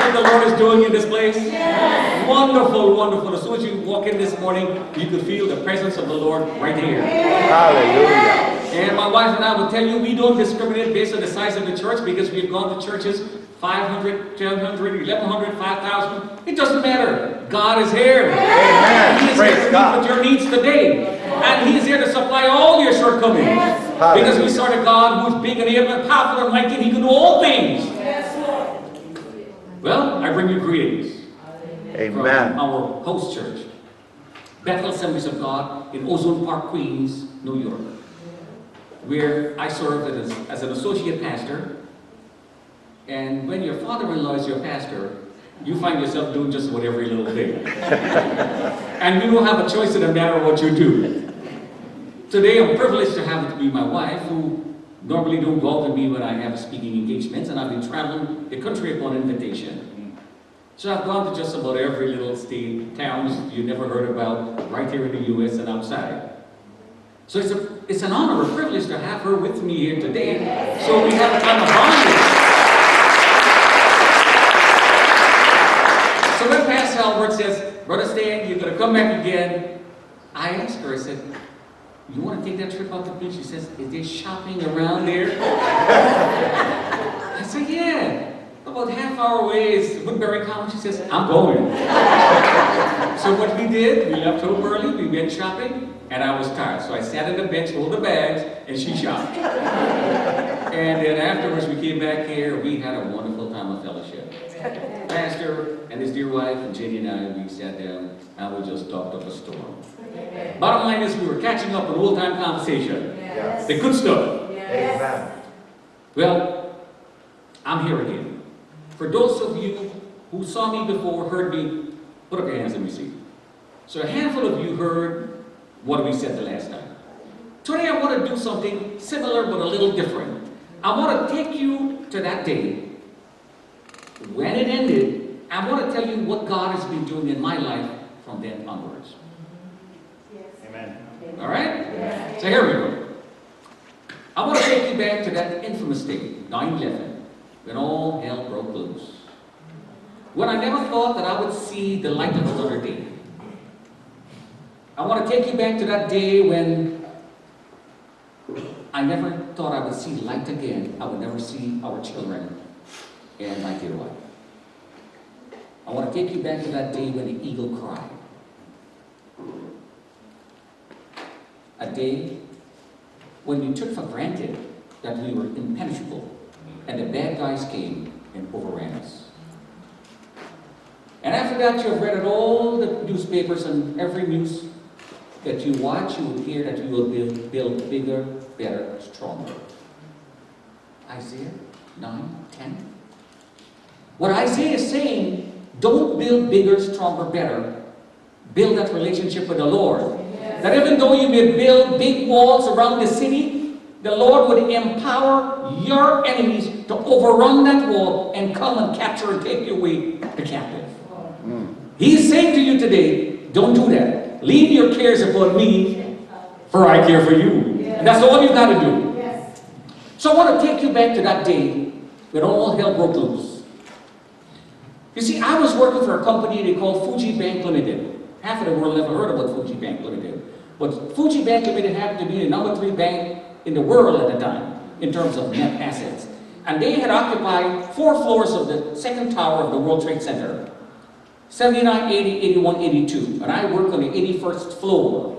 what the Lord is doing in this place? Yes. Wonderful, wonderful. As soon as you walk in this morning, you could feel the presence of the Lord right here. Hallelujah. And my wife and I will tell you, we don't discriminate based on the size of the church, because we've gone to churches 500, 1,200, 1,100, 5,000. It doesn't matter. God is here. Amen. He is Praise here to God. meet with your needs today. And He is here to supply all your shortcomings. Yes. Because we serve a God who's big and able and powerful and mighty, and He can do all things. Yes, Lord. Well, I bring you greetings. Amen. From our host church, Bethel Assemblies of God in Ozone Park, Queens, New York, where I serve as an associate pastor. And when your father-in-law is your pastor, you find yourself doing just about every little thing. And you don't have a choice in the matter of what you do. Today I'm privileged to have it to be my wife, who normally don't go out with me when I have speaking engagements, and I've been traveling the country upon invitation. So I've gone to just about every little state, towns you never heard about, right here in the U.S. and outside. So it's an honor, a privilege to have her with me here today. So we have a time of bonding. So when Pastor Albert says, Brother Stan, you're going to come back again, I asked her, I said, you want to take that trip out to the beach? She says, is there shopping around there? I said, yeah. About half hour away is Woodbury County. She says, I'm going. So what we did, we left home early, we went shopping, and I was tired. So I sat on the bench, rolled the bags, and she shopped. And then afterwards we came back here, we had a wonderful time of fellowship. Pastor and his dear wife and Jenny and I, we sat down and we just talked up a storm. Bottom line is we were catching up on old-time conversation. Yes. The good stuff. Yes. Amen. Well, I'm here again. For those of you who saw me before, heard me, put up your hands, let me see. So a handful of you heard what we said the last time. Today I want to do something similar but a little different. I want to take you to that day when it ended. I want to tell you what God has been doing in my life from then onwards. Amen. All right? Yes. So here we go. I want to take you back to that infamous day, 9/11, when all hell broke loose. When I never thought that I would see the light of another day. I want to take you back to that day when I never thought I would see light again. I would never see our children and my dear wife. I want to take you back to that day when the eagle cried. A day when we took for granted that we were impenetrable and the bad guys came and overran us. And after that, you've read in all the newspapers and every news that you watch, you will hear that you will build bigger, better, stronger. Isaiah 9:10. What Isaiah is saying, don't build bigger, stronger, better. Build that relationship with the Lord. Yes. That even though you may build big walls around the city, the Lord would empower your enemies to overrun that wall and come and capture and take you away the captive. He's saying to you today, don't do that. Leave your cares upon me, for I care for you. Yes. And that's all you got to do. Yes. So I want to take you back to that day when all hell broke loose. You see, I was working for a company they called Fuji Bank Limited. Half of the world never heard about Fuji Bank Limited. But Fuji Bank Limited happened to be the #3 bank in the world at the time in terms of net assets. And they had occupied 4 floors of the second tower of the World Trade Center. 79, 80, 81, 82. And I worked on the 81st floor.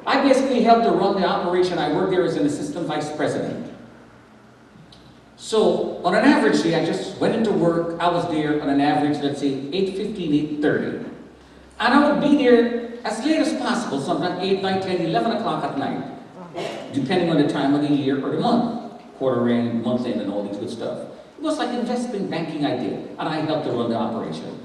I basically helped to run the operation. I worked there as an assistant vice president. So, on an average day, I just went into work. I was there on an average, let's say, 8:15, 8:30. And I would be there as late as possible, sometimes 8, 9, 10, 11 o'clock at night, depending on the time of the year or the month. Quarter end, month end, and all these good stuff. It was like investment banking I did, and I helped to run the operation.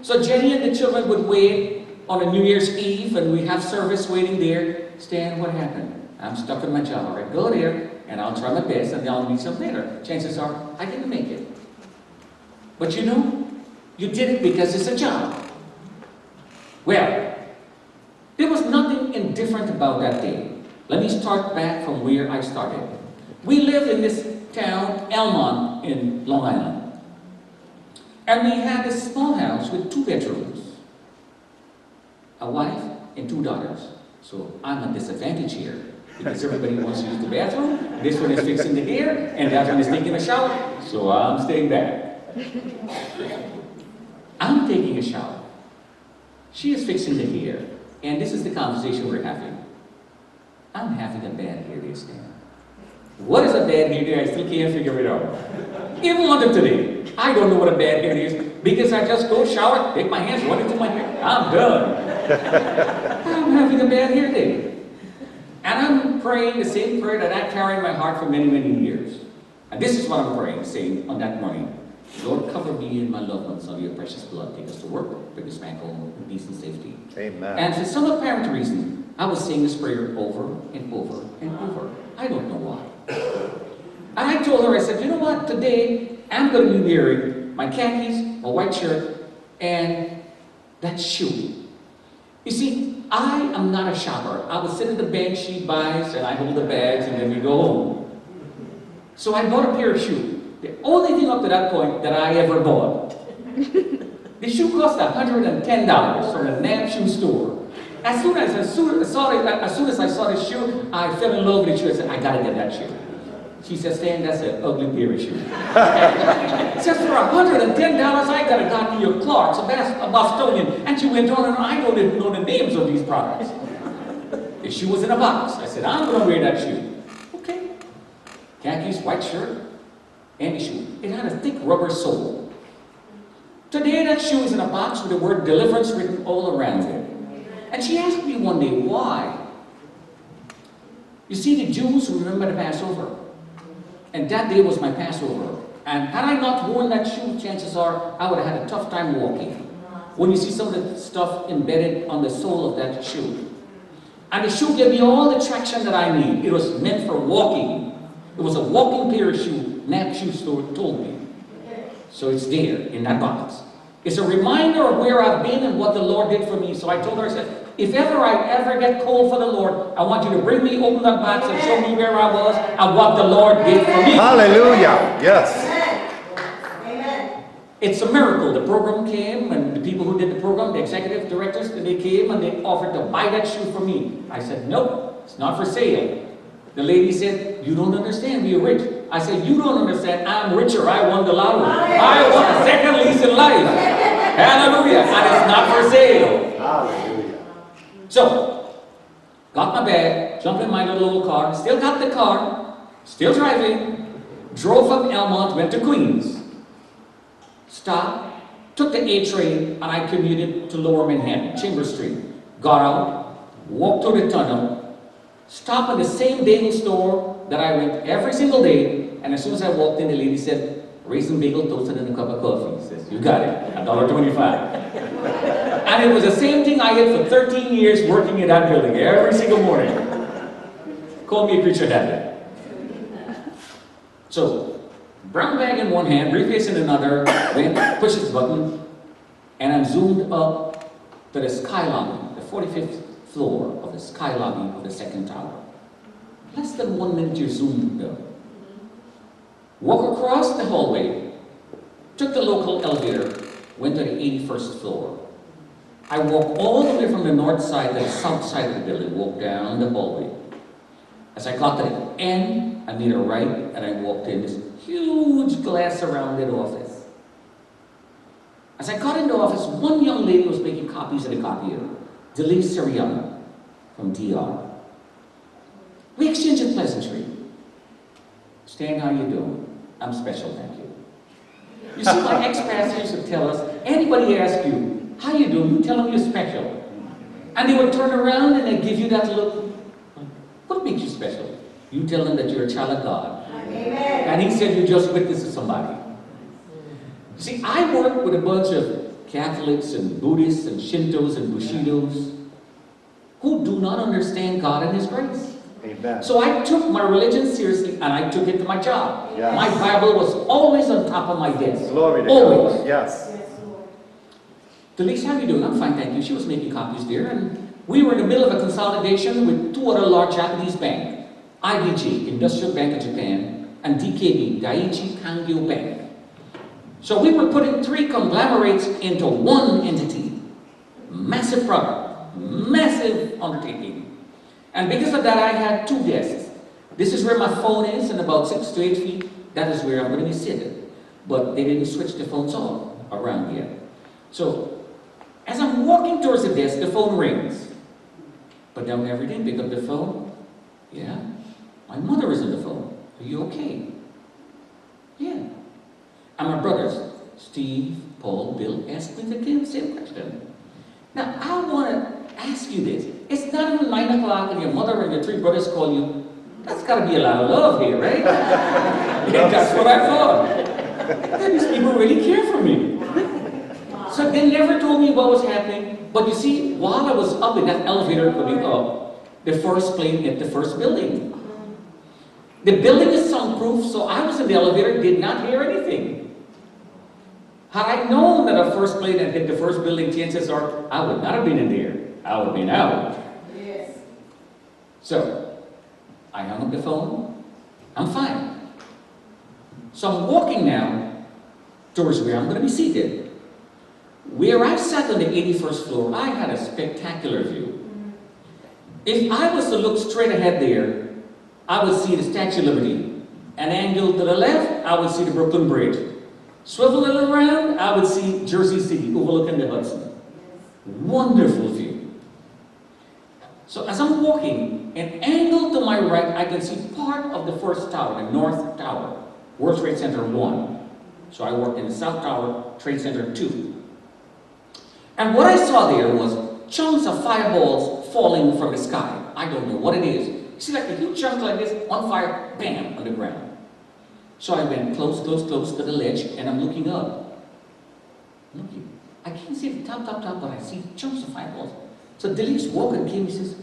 So Jenny and the children would wait on a New Year's Eve, and we have service waiting there. Stan, what happened? I'm stuck in my job. All right, go there, and I'll try my best, and I'll meet you later. Chances are, I didn't make it. But you know, you did it because it's a job. Well, there was nothing indifferent about that day. Let me start back from where I started. We lived in this town, Elmont, in Long Island. And we had a small house with 2 bedrooms, a wife and 2 daughters. So I'm at disadvantage here because everybody wants to use the bathroom. This one is fixing the hair, and that one is taking a shower. So I'm staying back. I'm taking a shower. She is fixing the hair, and this is the conversation we're having. I'm having a bad hair day, Stan. What is a bad hair day? I still can't figure it out. Even until today, I don't know what a bad hair day is because I just go shower, take my hands, run into my hair. I'm done. I'm having a bad hair day. And I'm praying the same prayer that I carried in my heart for many, many years. And this is what I'm praying, saying on that morning. Lord, cover me and my loved ones under your precious blood. Take us to work, bring us back home in peace and safety. Amen. And for some apparent reason, I was saying this prayer over and over and over. I don't know why. And I told her, I said, you know what, today I'm going to be wearing my khakis, my white shirt, and that shoe. You see, I am not a shopper. I would sit at the bench, she buys, and I hold the bags, and then we go home. So I bought a pair of shoes. The only thing up to that point that I ever bought. The shoe cost $110 from a damn shoe store. As soon as I saw the shoe, I fell in love with the shoe. I said, I gotta get that shoe. She said, Stan, that's an ugly pair of shoes. Just for $110, I could have gotten you a Clark's, a Bostonian. And she went on, and I don't even know the names of these products. The shoe was in a box. I said, I'm gonna wear that shoe. Okay. Khakis, white shirt, and the shoe. It had a thick rubber sole. Today, that shoe is in a box with the word deliverance written all around it. And she asked me one day, why? You see, the Jews remember the Passover. And that day was my Passover. And had I not worn that shoe, chances are I would have had a tough time walking. When you see some of the stuff embedded on the sole of that shoe. And the shoe gave me all the traction that I need. It was meant for walking. It was a walking pair of shoes, Knapp Shoe Store told me. So it's there in that box. It's a reminder of where I've been and what the Lord did for me. So I told her, I said, if I ever get cold for the Lord, I want you to bring me, open that box and show me where I was and what the Lord did for me. Hallelujah. Yes. Amen. It's a miracle. The program came, and the people who did the program, the executive directors, they came and they offered to buy that shoe for me. I said, nope, it's not for sale. The lady said, you don't understand, we're rich. I said, you don't understand, I'm richer, I won the lottery. I won a second lease in life. Hallelujah. And it's not for sale. Hallelujah. So, got my bag, jumped in my little old car, still got the car, still driving, drove from Elmont, went to Queens, stopped, took the A train, and I commuted to Lower Manhattan, Chambers Street. Got out, walked through the tunnel, stopped at the same bagel store that I went every single day, and as soon as I walked in, the lady said, raisin bagel toasted in a cup of coffee. She says, you got it, $1.25. And it was the same thing I did for 13 years working in that building every single morning. Call me a creature habit. So, brown bag in one hand, briefcase in another, went, push this button, and I'm zoomed up to the sky lobby, the 45th floor of the sky lobby of the second tower. Less than 1 minute you're zoomed up. Walk across the hallway, took the local elevator, went to the 81st floor. I walked all the way from the north side to the south side of the building, walked down the hallway. As I got to the end, I made a right, and I walked in this huge glass-surrounded office. As I got in the office, one young lady was making copies at a copier, Denise Siriana from DR. We exchanged a pleasantry. Stan, how you doing? I'm special, thank you. You see, my ex-pastor used to tell us, anybody ask you, how you doing? You tell them you're special. And they would turn around and they'd give you that look. What makes you special? You tell them that you're a child of God. Amen. And he said you just witnessed to somebody. You see, I work with a bunch of Catholics and Buddhists and Shintos and Bushidos who do not understand God and His grace. Amen. So I took my religion seriously and I took it to my job. Yes. My Bible was always on top of my desk. Glory to always. God. Yes. Denise, how are you doing? I'm fine, thank you. She was making copies there, and we were in the middle of a consolidation with 2 other large Japanese banks, IBG, Industrial Bank of Japan, and DKB, Daiichi Kangyo Bank. So we were putting three conglomerates into one entity. Massive product, massive undertaking. And because of that, I had two desks. This is where my phone is, and about 6 to 8 feet, that is where I'm going to be seated. But they didn't switch the phones off around yet. So, as I'm walking towards the desk, the phone rings. But down there, everything, pick up the phone. Yeah, my mother is on the phone. Are you okay? Yeah. And my brothers, Steve, Paul, Bill, asked me the same question. Now, I want to ask you this. It's not even 9 o'clock and your mother and your three brothers call you. That's got to be a lot of love here, right? That's what I thought. These people really care for me. So they never told me what was happening. But you see, while I was up in that elevator coming up, the first plane hit the first building. The building is soundproof, so I was in the elevator, did not hear anything. Had I known that a first plane had hit the first building, chances are I would not have been in there. I would have been out. Yes. So, I hung up the phone. I'm fine. So I'm walking now towards where I'm going to be seated. Where I sat on the 81st floor, I had a spectacular view. If I was to look straight ahead there, I would see the Statue of Liberty. An angle to the left, I would see the Brooklyn Bridge. Swivel a little around, I would see Jersey City overlooking the Hudson. Wonderful view. So as I'm walking, an angle to my right, I can see part of the first tower, the North Tower, World Trade Center 1. So I worked in the South Tower, Trade Center 2. And what I saw there was chunks of fireballs falling from the sky. I don't know what it is. You see like a huge chunk like this, on fire, bam, on the ground. So I went close to the ledge, and I'm looking up. Looking. I can't see the top, but I see chunks of fireballs. So Delise walking came, he says,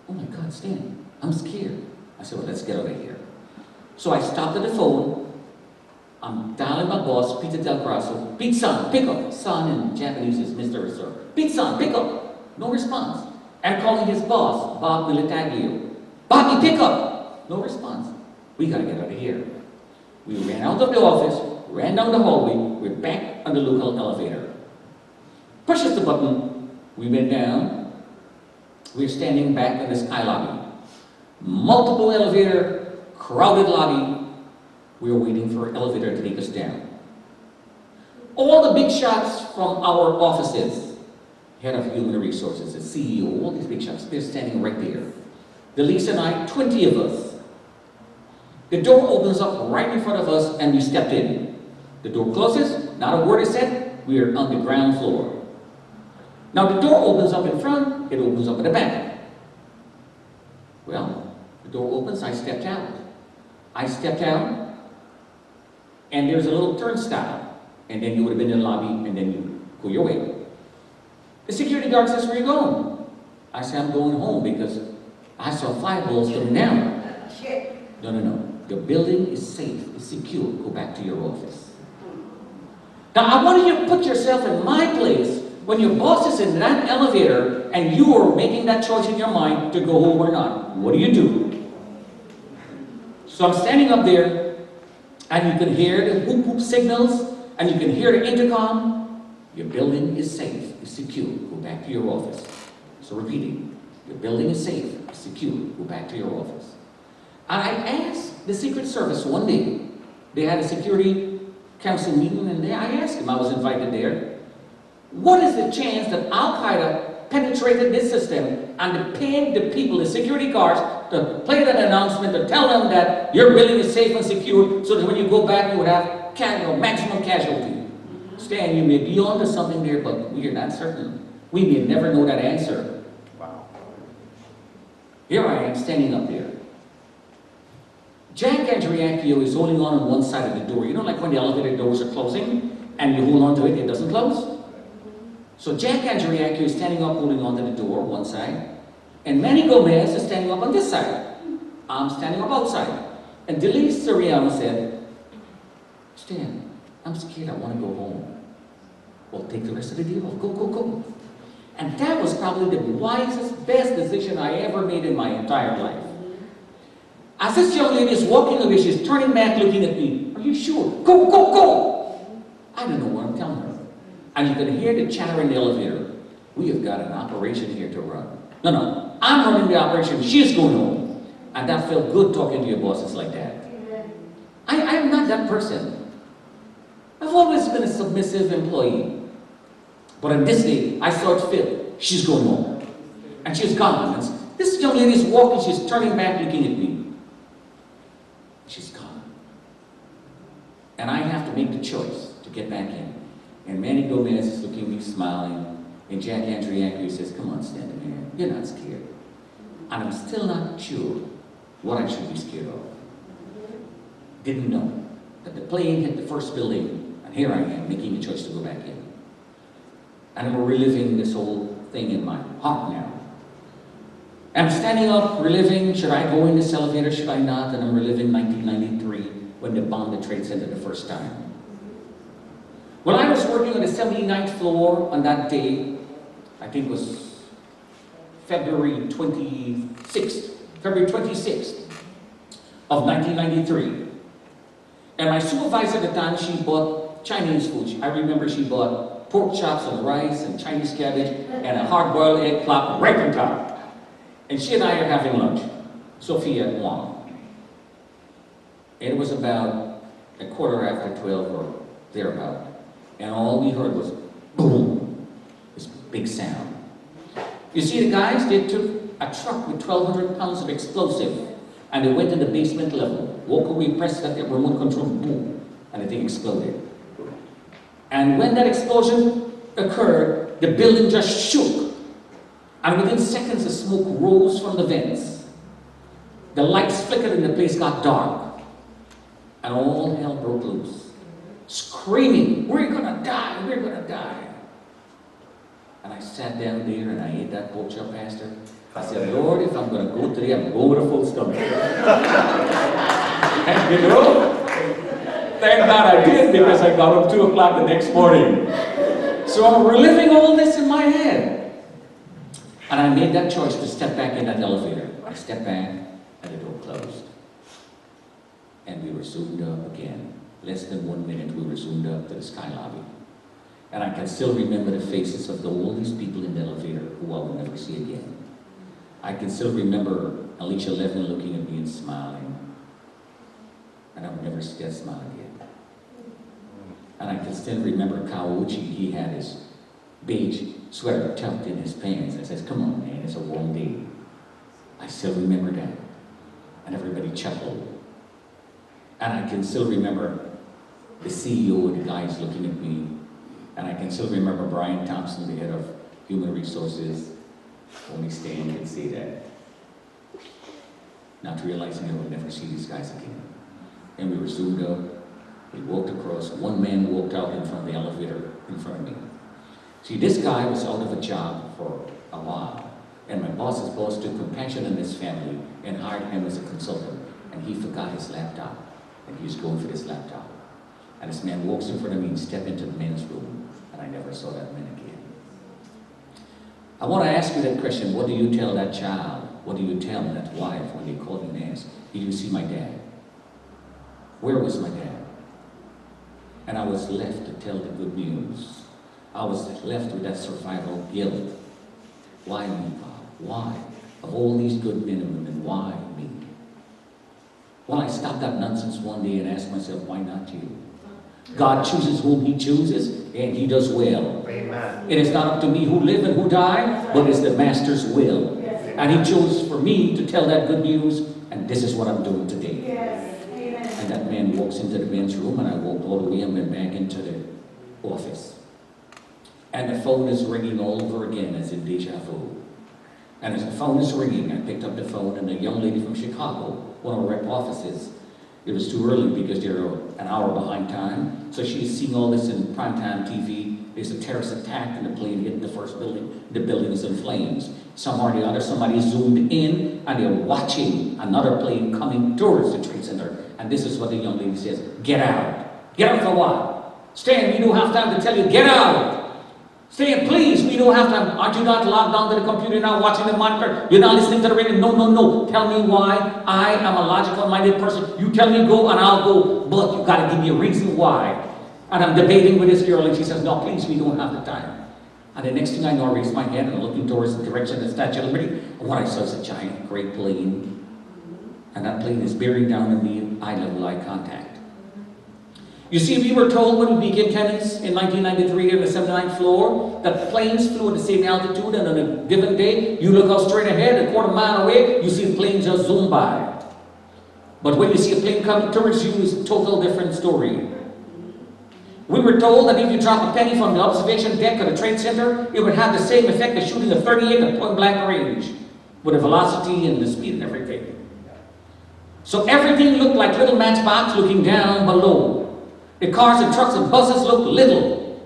oh my God, Stan, I'm scared. I said, well, let's get out of here. So I stopped at the phone. I'm dialing my boss, Peter Del Grasso. Pete son, pick up. Son in Japanese is Mr. or Sir. Pete son, pick up. No response. I'm calling his boss, Bob Militaglio. Bobby, pick up. No response. We gotta get out of here. We ran out of the office, ran down the hallway, we're back on the local elevator. Pushes the button, we went down, we're standing back in the sky lobby. Multiple elevator, crowded lobby, we were waiting for an elevator to take us down. All the big shots from our offices, head of human resources, the CEO, all these big shots, they're standing right there. Delise and I, 20 of us. The door opens up right in front of us and we stepped in. The door closes, not a word is said, we are on the ground floor. Now the door opens up in front, it opens up at the back. Well, the door opens, I stepped out. I stepped out, and there's a little turnstile, and then you would have been in the lobby, and then you go your way. The security guard says, where are you going? I said, I'm going home because I saw fireballs coming down. No. The building is safe, it's secure. Go back to your office. Now, I want you to put yourself in my place when your boss is in that elevator and you are making that choice in your mind to go home or not. What do you do? So I'm standing up there, and you can hear the whoop whoop signals, and you can hear the intercom. Your building is safe, it's secure. Go back to your office. So repeating, your building is safe, it's secure. Go back to your office. And I asked the Secret Service one day, they had a security council meeting, and there I asked him, I was invited there, what is the chance that Al-Qaeda penetrated this system and paid the people, the security guards, to play that announcement, to tell them that your building is safe and secure, so that when you go back you would have maximum casualty. Stan, you may be onto something there, but we are not certain. We may never know that answer. Wow. Here I am standing up there. Jack Andriacchio is holding on one side of the door. You know, like when the elevator doors are closing and you hold on to it, it doesn't close? So Jack Andriacchio is standing up holding on to the door, one side, and Manny Gomez is standing up on this side. I'm standing up outside. And Delise Soriano said, Stan, I'm scared, I want to go home. Well, take the rest of the day off. Go. And that was probably the wisest, best decision I ever made in my entire life. As this young lady is walking away, she's turning back looking at me. Are you sure? Go. I don't know what I'm telling her. And you can hear the chatter in the elevator. We have got an operation here to run. No, I'm running the operation. She's going home. And that felt good talking to your bosses like that. I'm not that person. I've always been a submissive employee. But on this day, I saw it fit. She's going home. And she's gone. And this young lady is walking. She's turning back, looking at me. She's gone. And I have to make the choice to get back in. And Manny Gomez is looking at me, smiling. And Jack Andriacu says, come on, Stanley, man. You're not scared. And I'm still not sure what I should be scared of. Didn't know that the plane hit the first building, and here I am making a choice to go back in. And I'm reliving this whole thing in my heart now. I'm standing up, reliving, should I go in this elevator, should I not? And I'm reliving 1993 when they bombed the Trade Center the first time. When I was working on the 79th floor on that day, I think it was February 26th of 1993. And my supervisor at the time, she bought Chinese food. I remember she bought pork chops and rice and Chinese cabbage and a hard-boiled egg plop right on top. And she and I are having lunch. Sophia at 1. It was about 12:15 or thereabout. And all we heard was boom, this big sound. You see, the guys, they took a truck with 1,200 pounds of explosive and they went in the basement level, walked away, pressed that remote control, boom, and the thing exploded. And when that explosion occurred, the building just shook. And within seconds, the smoke rose from the vents. The lights flickered and the place got dark. And all hell broke loose. Screaming, we're gonna die, we're gonna die. And I sat down there and I ate that pork chop, Pastor. I said, Lord, if I'm gonna go today, I'm going with a full stomach. And you know, thank God I did, because I got up 2 o'clock the next morning. So I'm reliving all this in my head. And I made that choice to step back in that elevator. I stepped back and the door closed. And we were zoomed up again. Less than 1 minute, we were zoomed up to the sky lobby. And I can still remember the faces of all these people in the elevator who I will never see again. I can still remember Alicia Levin looking at me and smiling. And I would never see that smile again. And I can still remember Kawuchi. He had his beige sweater tucked in his pants. I says, come on, man, it's a warm day. I still remember that. And everybody chuckled. And I can still remember the CEO and the guys looking at me. And I can still remember Brian Thompson, the head of Human Resources. Only Stan can say that. Not realizing I would never see these guys again. And we were zoomed up. We walked across. One man walked out in front of the elevator in front of me. See, this guy was out of a job for a while. And my boss's boss took compassion on his family and hired him as a consultant. And he forgot his laptop. And he was going for his laptop. And this man walks in front of me and stepped into the men's room. And I never saw that man again. I want to ask you that question. What do you tell that child? What do you tell that wife when they call you and ask, did you see my dad? Where was my dad? And I was left to tell the good news. I was left with that survival guilt. Why me, Bob? Why? Of all these good men and women, why me? Well, I stopped that nonsense one day and asked myself, why not you? God chooses whom he chooses, and he does well. Amen. It is not up to me who live and who die, but it's the Master's will. And he chose for me to tell that good news, and this is what I'm doing today. And that man walks into the men's room, and I walked all the way and went back into the office. And the phone is ringing all over again, as in deja vu. And as the phone is ringing, I picked up the phone, and a young lady from Chicago, one of our rep offices, it was too early because they're an hour behind time. So she's seeing all this in primetime TV. There's a terrorist attack and the plane hit the first building. The building is in flames. Some or the other, somebody zoomed in and they're watching another plane coming towards the Trade Center. And this is what the young lady says, get out. Get out for what? Stan, we don't have time to tell you, get out. Stan, please, we don't have time. Aren't you not logged on to the computer now, watching the monitor? You're not listening to the radio? No, no, no. Tell me why. I am a logical-minded person. You tell me go and I'll go, but you got to give me a reason why. And I'm debating with this girl, and she says, no, please, we don't have the time. And the next thing I know, I raise my head and I'm looking towards the direction of the Statue of Liberty. And what I saw is a giant, great plane. And that plane is bearing down on me, eye level, eye contact. You see, we were told when we began tennis in 1993 on the 79th floor that planes flew at the same altitude, and on a given day, you look out straight ahead, a quarter mile away, you see the plane just zoom by. But when you see a plane coming towards you, it's a total different story. We were told that if you drop a penny from the observation deck of the Trade Center, it would have the same effect as shooting a 38 at point-blank range, with the velocity and the speed and everything. So everything looked like little matchbox looking down below. The cars and trucks and buses looked little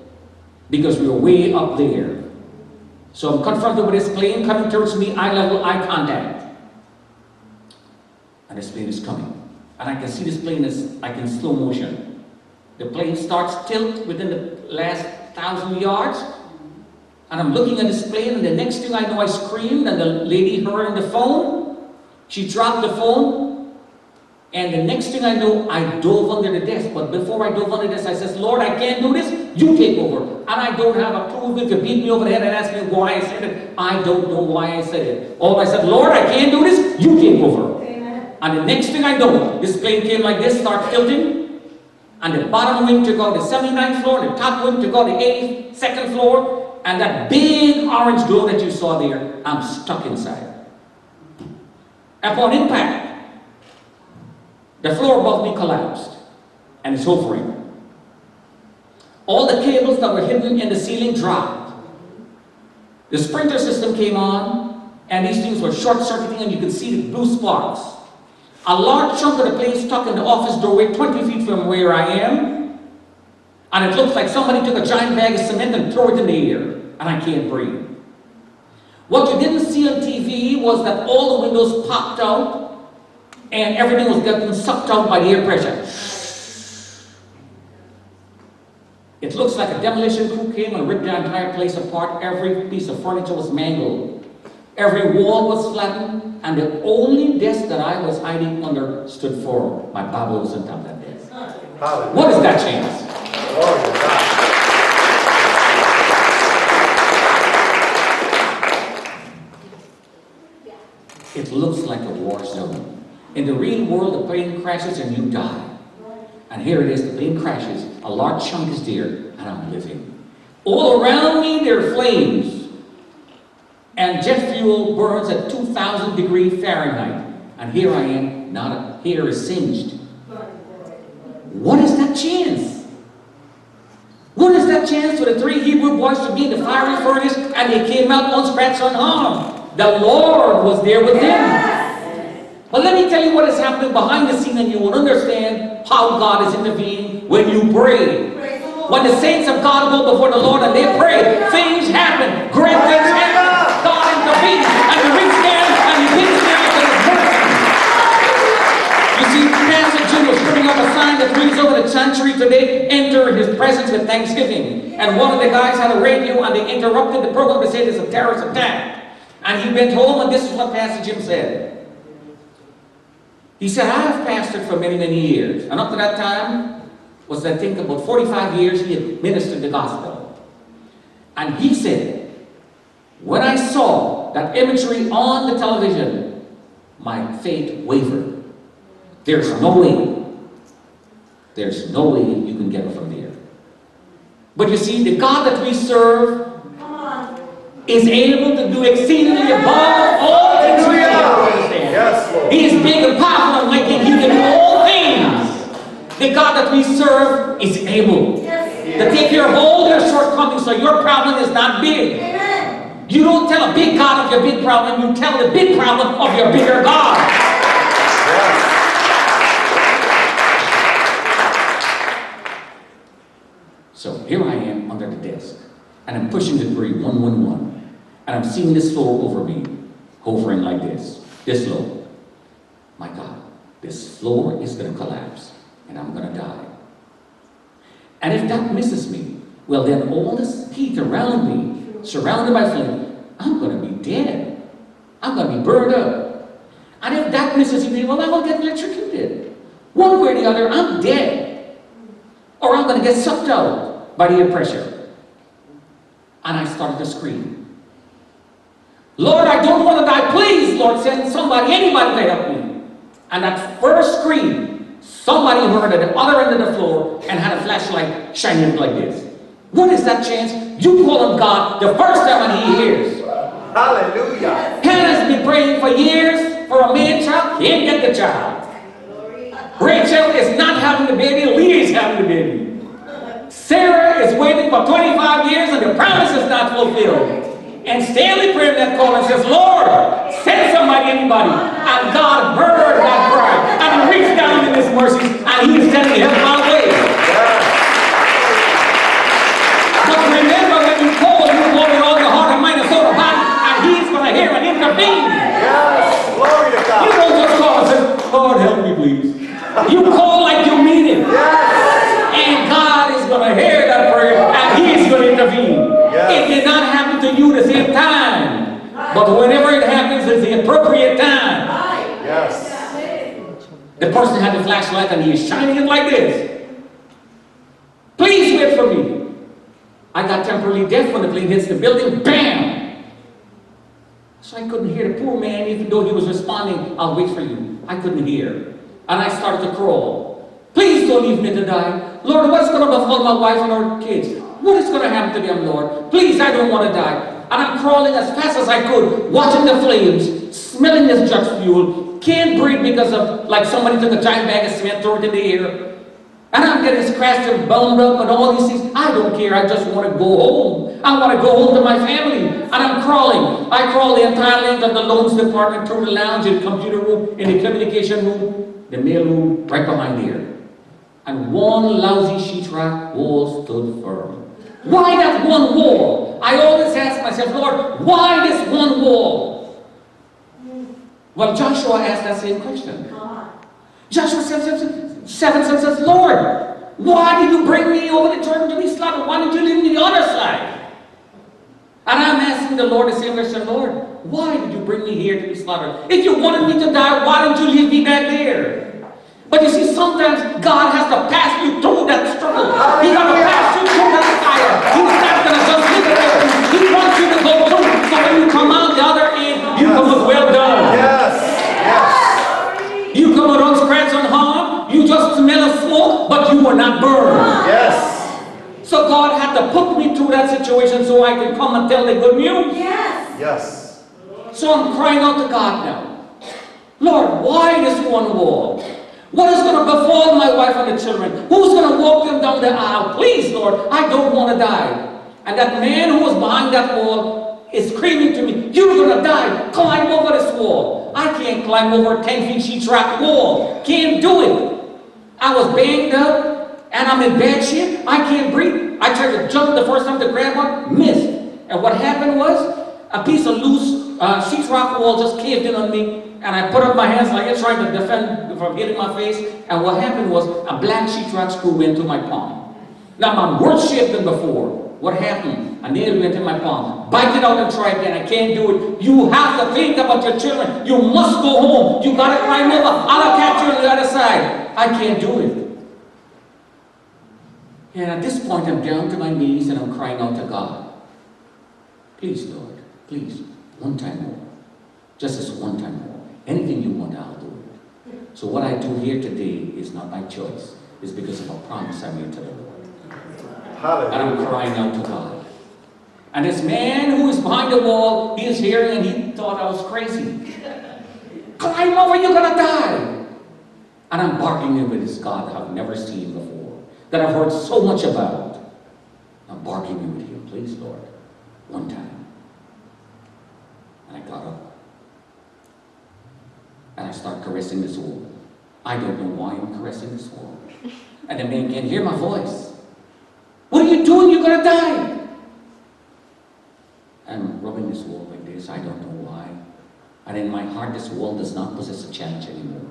because we were way up there. So I'm confronted with this plane coming towards me, eye level, eye contact. And this plane is coming. And I can see this plane is like in slow motion. The plane starts tilt within the last 1,000 yards. And I'm looking at this plane, and the next thing I know, I screamed, and the lady heard on the phone. She dropped the phone. And the next thing I know, I dove under the desk. But before I dove under the desk, I says, Lord, I can't do this. You take over. And I don't have a clue. If you beat me over the head and ask me why I said it, I don't know why I said it. All I said, Lord, I can't do this. You take over. Amen. And the next thing I know, this plane came like this, start tilting. And the bottom wing took out the 79th floor, the top wing took out the 82nd floor. And that big orange glow that you saw there, I'm stuck inside. Upon impact, the floor above me collapsed, and it's hovering. All the cables that were hidden in the ceiling dropped. The sprinkler system came on, and these things were short-circuiting, and you could see the blue sparks. A large chunk of the plane stuck in the office doorway 20 feet from where I am, and it looks like somebody took a giant bag of cement and threw it in the air, and I can't breathe. What you didn't see on TV was that all the windows popped out, and everything was getting sucked out by the air pressure. It looks like a demolition crew came and ripped the entire place apart. Every piece of furniture was mangled. Every wall was flattened. And the only desk that I was hiding under stood forward. My Bible was on top of that desk. What is that chance? It looks like a war zone. In the real world, the plane crashes and you die. And here it is, the plane crashes, a large chunk is there, and I'm living. All around me, there are flames. And jet fuel burns at 2,000 degrees Fahrenheit. And here I am, not a hair is singed. What is that chance? What is that chance for the 3 Hebrew boys to be in the fiery furnace and they came out unscratched, unharmed? The Lord was there with them. But let me tell you what is happening behind the scene, and you will understand how God is intervening when you pray. When the saints of God go before the Lord and they pray, things happen. Great things happen. God intervenes, and the rich man and the rich man is mercy. You see, Pastor Jim was putting up a sign that reads over the sanctuary today, enter his presence with thanksgiving. And one of the guys had a radio, and they interrupted the program to say there's a terrorist attack. And he went home, and this is what Pastor Jim said. He said, I have pastored for many, many years. And up to that time, was I think about 45 years, he had ministered the gospel. And he said, when I saw that imagery on the television, my faith wavered. There's no way. There's no way you can get it from there. But you see, the God that we serve is able to do exceedingly above all things we can understand. Yes, Lord. He is big and powerful and mighty. He can do all things. The God that we serve is able to take care of all their shortcomings, so your problem is not big. Amen. You don't tell a big God of your big problem, you tell the big problem of your bigger God. Yes. So here I am under the desk, and I'm pushing the degree 111. And I'm seeing this floor over me, hovering like this low. My God, this floor is going to collapse, and I'm going to die. And if that misses me, well then all this heat around me, surrounded by flame, I'm going to be dead. I'm going to be burned up. And if that misses me, well, I will get electrocuted. One way or the other, I'm dead. Or or I'm going to get sucked out by the air pressure. And I started to scream. Lord, I don't want to die. Please, Lord, send somebody, anybody to help me. And that first scream, somebody heard at the other end of the floor and had a flashlight shining like this. What is that chance? You call on God the first time and he hears. Hallelujah. Hannah's been praying for years for a man child. Can't get the child. Rachel is not having the baby. Leah is having the baby. Sarah is waiting for 25 years and the promise is not fulfilled. And Stanley Praimnath called and says, Lord, send somebody, anybody. And God heard that cry. And he reached down in his mercy and he is telling me, help my way. But remember, when you call with all your heart and mind and soul and body, and he's going to hear and intervene. Yes. Glory to God. You don't just call and say, Lord, help me, please. You call like you mean it. Yes. And God is going to hear that prayer and he is going to intervene. Yes. It did not happen to you the same time. But whenever it happens, it's the appropriate time. Yes. The person had the flashlight and he is shining it like this. Please wait for me. I got temporarily deaf when the plane hits the building. Bam! So I couldn't hear the poor man, even though he was responding, I'll wait for you. I couldn't hear. And I started to crawl. Please don't leave me to die. Lord, what's going to befall my wife and our kids? What is going to happen to them, Lord? Please, I don't want to die. And I'm crawling as fast as I could, watching the flames, smelling this jet fuel. Can't breathe because of, like somebody took a giant bag of cement, threw it in the air. And I'm getting scratched and bound up and all these things. I don't care. I just want to go home. I want to go home to my family. And I'm crawling. I crawl the entire length of the loans department through the lounge, in the computer room, in the communication room, the mail room, right behind here. And one lousy sheetrock wall stood firm. Why that one wall? I always ask myself, Lord, why this one wall? Well, Joshua asked that same question. Joshua says, Lord, why did you bring me over the Jordan to be slaughtered? Why did you leave me the other side? And I'm asking the Lord the same question, Lord, why did you bring me here to be slaughtered? If you wanted me to die, why don't you leave me back there? But you see, sometimes God has to pass you through that struggle. He's going to pass you through that fire. He's not going to just leave it there. He wants you to go through. So when you come out the other end, you come with well done. Yes. Yes. You come with unscratched, unharmed. You just smell of smoke, but you were not burned. Yes. So God had to put me through that situation so I can come and tell the good news. Yes. Yes. So I'm crying out to God now. Lord, why this one wall? What is going to befall my wife and the children? Who's going to walk them down the aisle? Please, Lord, I don't want to die. And that man who was behind that wall is screaming to me, you're going to die. Climb over this wall. I can't climb over a 10 feet sheetrock wall. Can't do it. I was banged up and I'm in bad shape. I can't breathe. I tried to jump the first time to grab one, missed. And what happened was a piece of loose sheetrock wall just caved in on me. And I put up my hands like it's trying to defend from hitting my face. And what happened was a black sheetrock screw went into my palm. Now I'm worse shape than before. What happened? A nail went in my palm. Bite it out and try again. I can't do it. You have to think about your children. You must go home. You got to climb over. I'll catch you on the other side. I can't do it. And at this point, I'm down to my knees and I'm crying out to God. Please, Lord, please, one time more. Just this one time more. Anything you want, I'll do it. So what I do here today is not my choice. It's because of a promise I made to the Lord. Hallelujah. And I'm crying out to God. And this man who is behind the wall, he is hearing and he thought I was crazy. Climb over, you're going to die. And I'm barking with this God that I've never seen before, that I've heard so much about. I'm barking with him, please, Lord, one time. And I got up. And I start caressing this wall. I don't know why I'm caressing this wall. And the man can't hear my voice. What are you doing? You're going to die. I'm rubbing this wall like this. I don't know why. And in my heart, this wall does not possess a challenge anymore.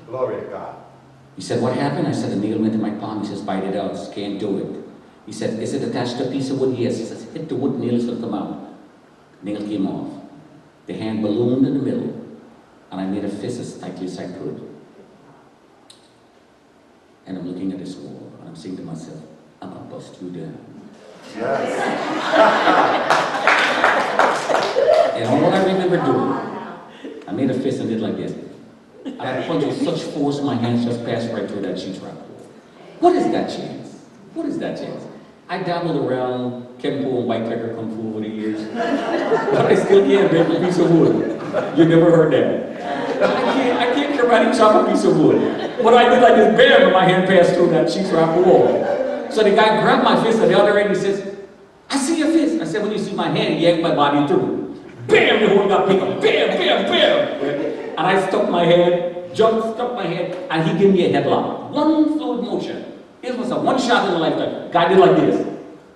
Glory to God. He said, what happened? I said, a nail went in my palm. He says, bite it out. Can't do it. He said, is it attached to a piece of wood? Yes. He says, hit the wood, nails will come out. Nail came off. The hand ballooned in the middle. And I made a fist as tightly as I could. And I'm looking at this wall. And I'm saying to myself, I'm going to bust you down. Yes. And all I remember doing, I made a fist and did like this. And I punched with such force my hands just passed right through that sheetrock. What is that chance? What is that chance? I dabbled around Kempo and White Pepper Kung Fu over the years, but I still can't break a piece of wood. You never heard that. I can't karate chop a piece of wood. What I did like this, bam, and my hand passed through that sheetrock wall. So the guy grabbed my fist at the other end and he says, I see your fist. I said, when you see my hand, he yanked my body through. Bam, the whole got picked up. Bam, bam, bam. And I stuck my head, stuck my head, and he gave me a headlock. One fluid motion. It was a one shot in a lifetime. Guy did like this.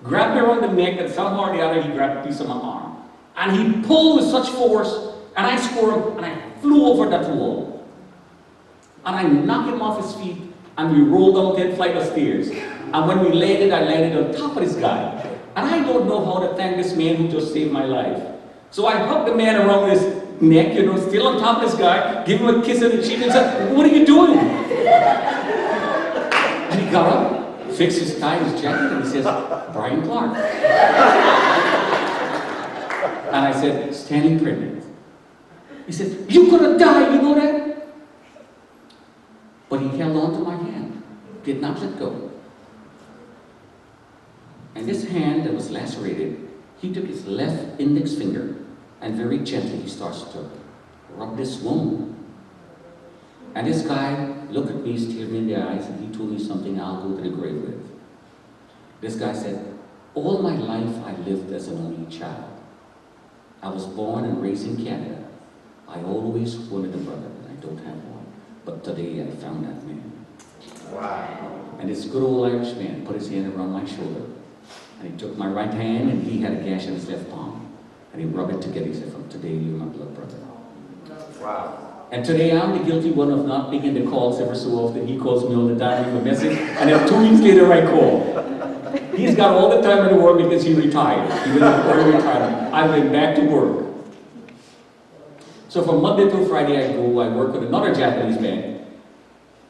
Grabbed me around the neck, and somehow or the other, he grabbed a piece of my arm. And he pulled with such force, and I squirmed, and I flew over that wall. And I knocked him off his feet, and we rolled down 10 flights of stairs. And when we landed, I landed on top of this guy. And I don't know how to thank this man who just saved my life. So I hugged the man around his neck, you know, still on top of this guy, gave him a kiss on the cheek and said, what are you doing? And he got up, fixed his tie, his jacket, and he says, Brian Clark. And I said, Stanley Praimnath. He said, you're gonna die, you know that? But he held on to my hand, did not let go. And this hand that was lacerated, he took his left index finger and very gently he starts to rub this wound. And this guy looked at me, stared me in the eyes, and he told me something I'll go to the grave with. This guy said, all my life I lived as an only child. I was born and raised in Canada. I always wanted a brother, but I don't have one. But today I found that man. Wow. And this good old Irish man put his hand around my shoulder. And he took my right hand, and he had a gash in his left palm. And he rubbed it together. He said, from today, you're my blood brother. Wow. And today, I'm the guilty one of not picking the calls ever so often. He calls me all the time, leave a message, and then 2 weeks later, I call. He's got all the time in the world because he retired. He went on early retirement. I went back to work. So from Monday through Friday, I work with another Japanese man.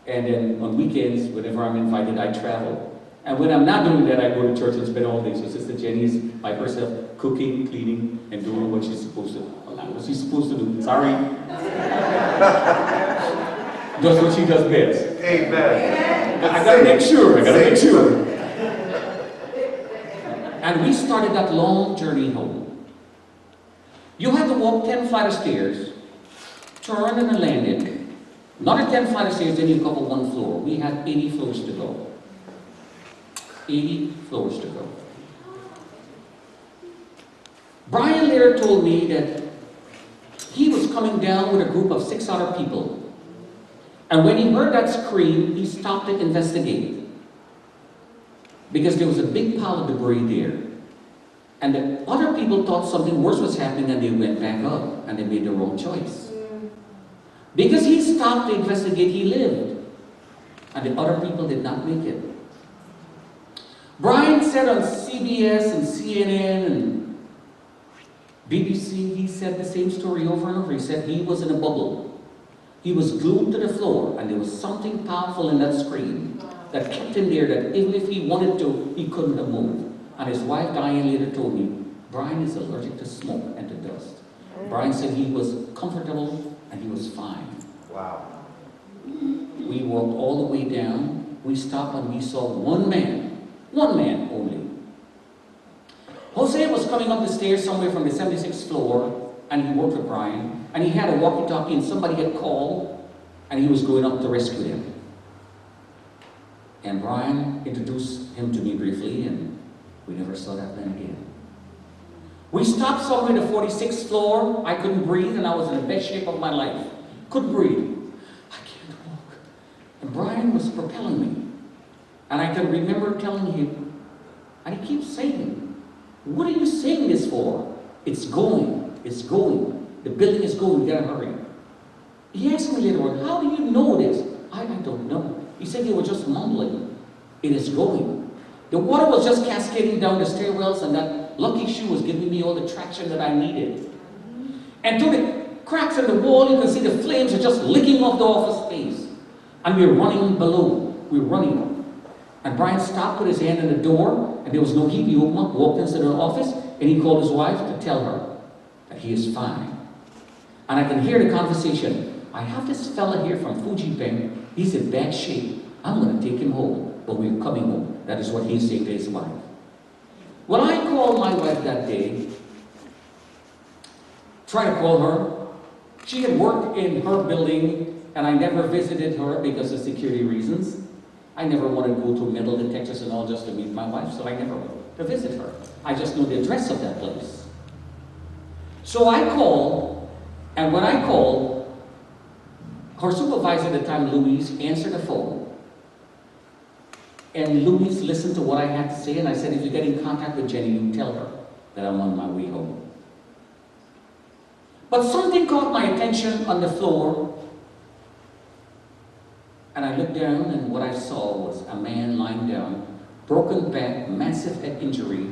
And then on weekends, whenever I'm invited, I travel. And when I'm not doing that, I go to church and spend all day. So Sister Jenny is by herself, cooking, cleaning, and doing what she's supposed to do. What she's supposed to do. Sorry. Does what she does best. Amen. I gotta make sure. And we started that long journey home. You had to walk 10 flights of stairs, turn and a landing, another 10 flights of stairs, then you cover one floor. We had 80 floors to go. 80 floors to go. Brian later told me that he was coming down with a group of 6 other people. And when he heard that scream, he stopped to investigate. Because there was a big pile of debris there. And the other people thought something worse was happening and they went back up and they made the wrong choice. Because he stopped to investigate, he lived. And the other people did not make it. Brian said on CBS and CNN and BBC, he said the same story over and over. He said he was in a bubble. He was glued to the floor, and there was something powerful in that screen that kept him there, that even if he wanted to, he couldn't have moved. And his wife, Diane, later told me, Brian is allergic to smoke and to dust. Brian said he was comfortable and he was fine. Wow. We walked all the way down. We stopped and we saw one man only. Jose was coming up the stairs somewhere from the 76th floor, and he worked with Brian, and he had a walkie-talkie, and somebody had called, and he was going up to rescue him. And Brian introduced him to me briefly, and we never saw that man again. We stopped somewhere at the 46th floor. I couldn't breathe, and I was in the best shape of my life. Couldn't breathe. I can't walk. And Brian was propelling me. And I can remember telling him, and he keeps saying, what are you saying this for? It's going. It's going. The building is going. You gotta hurry. He asked me later on, how do you know this? I don't know. He said they were just mumbling. It is going. The water was just cascading down the stairwells, and that lucky shoe was giving me all the traction that I needed. And through the cracks in the wall, you can see the flames are just licking off the office space. And we're running below. We're running. And Brian stopped, put his hand on the door, and there was no heat. He opened up, walked into the office, and he called his wife to tell her that he is fine. And I can hear the conversation. I have this fella here from Fuji Bank. He's in bad shape. I'm going to take him home, but we're coming home. That is what he's saying to his wife. When I called my wife that day, tried to call her, she had worked in her building, and I never visited her because of security reasons. I never wanted to go to metal detectors and all just to meet my wife, so I never went to visit her. I just knew the address of that place. So I called, and when I called, her supervisor at the time, Louise, answered the phone. And Louise listened to what I had to say, and I said, if you get in contact with Jenny, you tell her that I'm on my way home. But something caught my attention on the floor, and I looked down, and what I saw was a man lying down, broken back, massive head injury,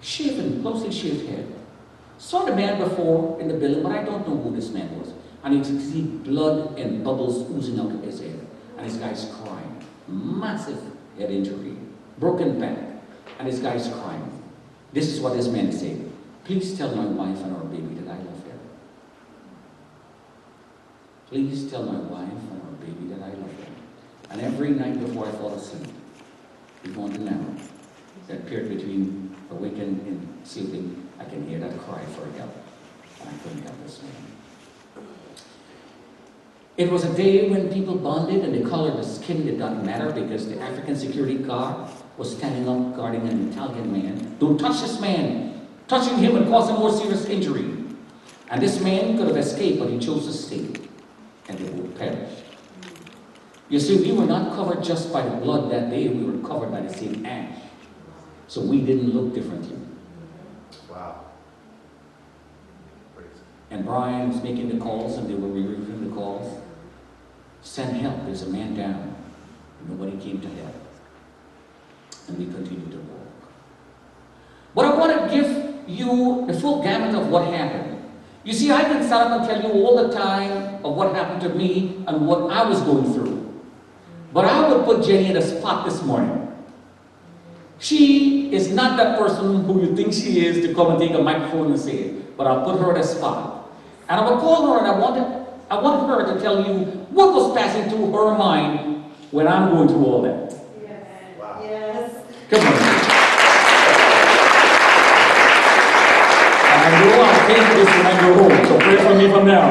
shaven, closely shaved head. Saw the man before in the building, but I don't know who this man was. And you could see blood and bubbles oozing out of his head. And this guy's crying. Massive head injury, broken back, and this guy's crying. This is what this man is saying. Please tell my wife and our baby that I love her. Please tell my wife and our baby that I love her. And every night before I fall asleep, before the now, that period between awakening and sleeping, I can hear that cry for help. And I couldn't help this man. It was a day when people bonded and the color of the skin did not matter because the African security guard was standing up guarding an Italian man. Don't touch this man. Touching him would cause him more serious injury. And this man could have escaped, but he chose to stay. And they would perish. You see, we were not covered just by the blood that day, we were covered by the same ash. So we didn't look differently. Wow. And Brian was making the calls, and they were reviewing the calls. Send help, there's a man down. Nobody came to help. And we continued to walk. But I want to give you the full gamut of what happened. You see, I can stand up and tell you all the time of what happened to me and what I was going through. But I would put Jenny in a spot this morning. She is not that person who you think she is to come and take a microphone and say it. But I'll put her in a spot. And I will call her and I want her to tell you what was passing through her mind when I'm going through all that. Yes. Wow. Yes. Come on. And I know I'll take this when I go home, so pray for me from now.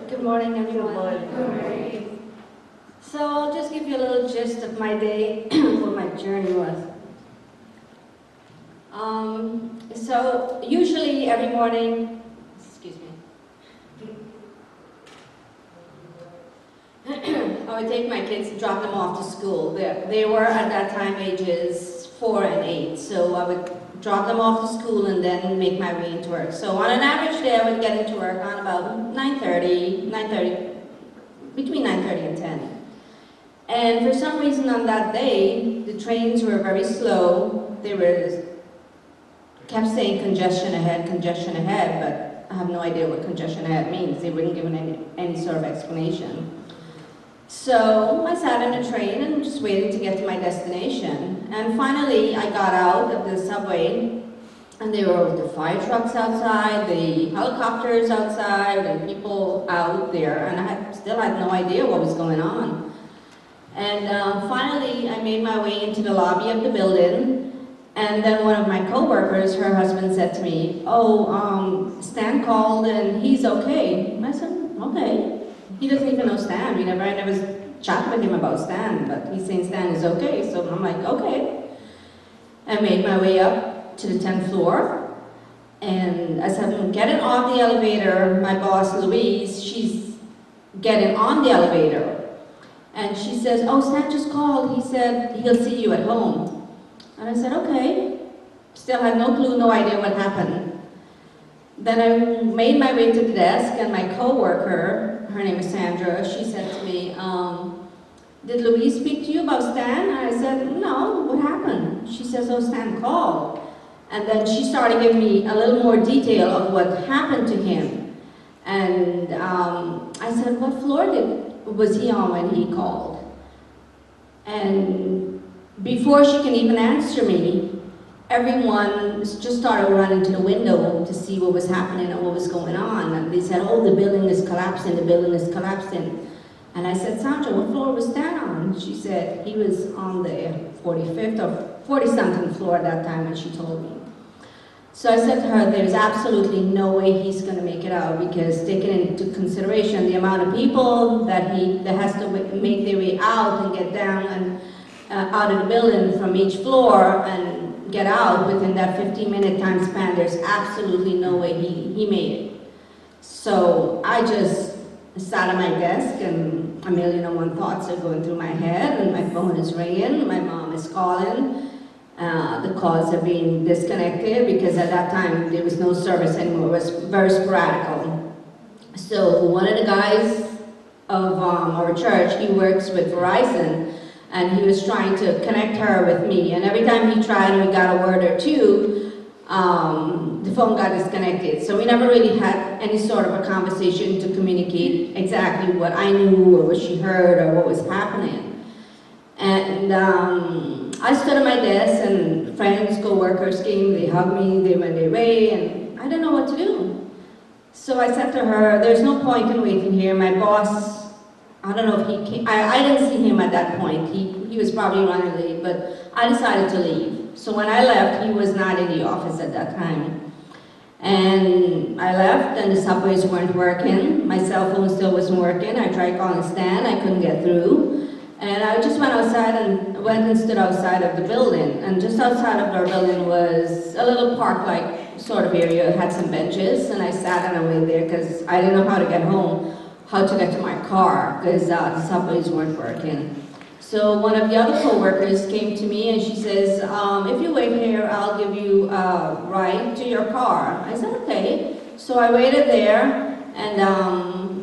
Good morning, everyone. Good morning. So I'll just give you a little gist of my day, what my journey was. So usually every morning, excuse me, I would take my kids and drop them off to school. They were at that time ages 4 and 8, so I would drop them off to school and then make my way into work. So on an average day, I would get into work on about 9:30, between 9:30 and 10. And for some reason on that day, the trains were very slow. They kept saying congestion ahead, but I have no idea what congestion ahead means. They wouldn't give any sort of explanation. So I sat in a train and just waited to get to my destination. And finally, I got out of the subway, and there were the fire trucks outside, the helicopters outside, and people out there, and I still had no idea what was going on. And finally, I made my way into the lobby of the building, and then one of my co-workers, her husband, said to me, Stan called and he's okay. And I said, okay. He doesn't even know Stan. I never chatted with him about Stan, but he's saying Stan is okay. So I'm like, okay. I made my way up to the 10th floor, and as I'm getting off the elevator, my boss, Louise, she's getting on the elevator, and she says, oh, Stan just called. He said he'll see you at home. And I said, okay. Still had no clue, no idea what happened. Then I made my way to the desk, and my co-worker, her name is Sandra, she said to me, did Louise speak to you about Stan? And I said, no, what happened? She says, oh, Stan called. And then she started giving me a little more detail of what happened to him. And I said, what floor was he on when he called? And before she can even answer me, everyone just started running to the window to see what was happening and what was going on. And they said, oh, the building is collapsing, the building is collapsing. And I said, Sandra, what floor was that on? She said, he was on the 45th or 40-something floor at that time when she told me. So I said to her, there's absolutely no way he's going to make it out, because taking into consideration the amount of people that has to make their way out and get down and out of the building from each floor and get out within that 15-minute time span, there's absolutely no way he made it. So I just sat at my desk, and a million and one thoughts are going through my head, and my phone is ringing, my mom is calling. The calls have been disconnected because at that time there was no service anymore. It was very sporadic. So one of the guys of our church, he works with Verizon, and he was trying to connect her with me. And every time he tried and we got a word or two, the phone got disconnected. So we never really had any sort of a conversation to communicate exactly what I knew or what she heard or what was happening. And I stood at my desk, and friends, co-workers came, they hugged me, they went their way, and I didn't know what to do. So I said to her, there's no point in waiting here. My boss, I don't know if he came, I didn't see him at that point. He was probably running late, but I decided to leave. So when I left, he was not in the office at that time. And I left, and the subways weren't working. My cell phone still wasn't working. I tried calling Stan, I couldn't get through. And I just went outside and went and stood outside of the building. And just outside of our building was a little park-like sort of area. It had some benches, and I sat and I waited there because I didn't know how to get home, how to get to my car, because the subways weren't working. So one of the other co-workers came to me and she says, if you wait here, I'll give you a ride to your car. I said, okay. So I waited there, and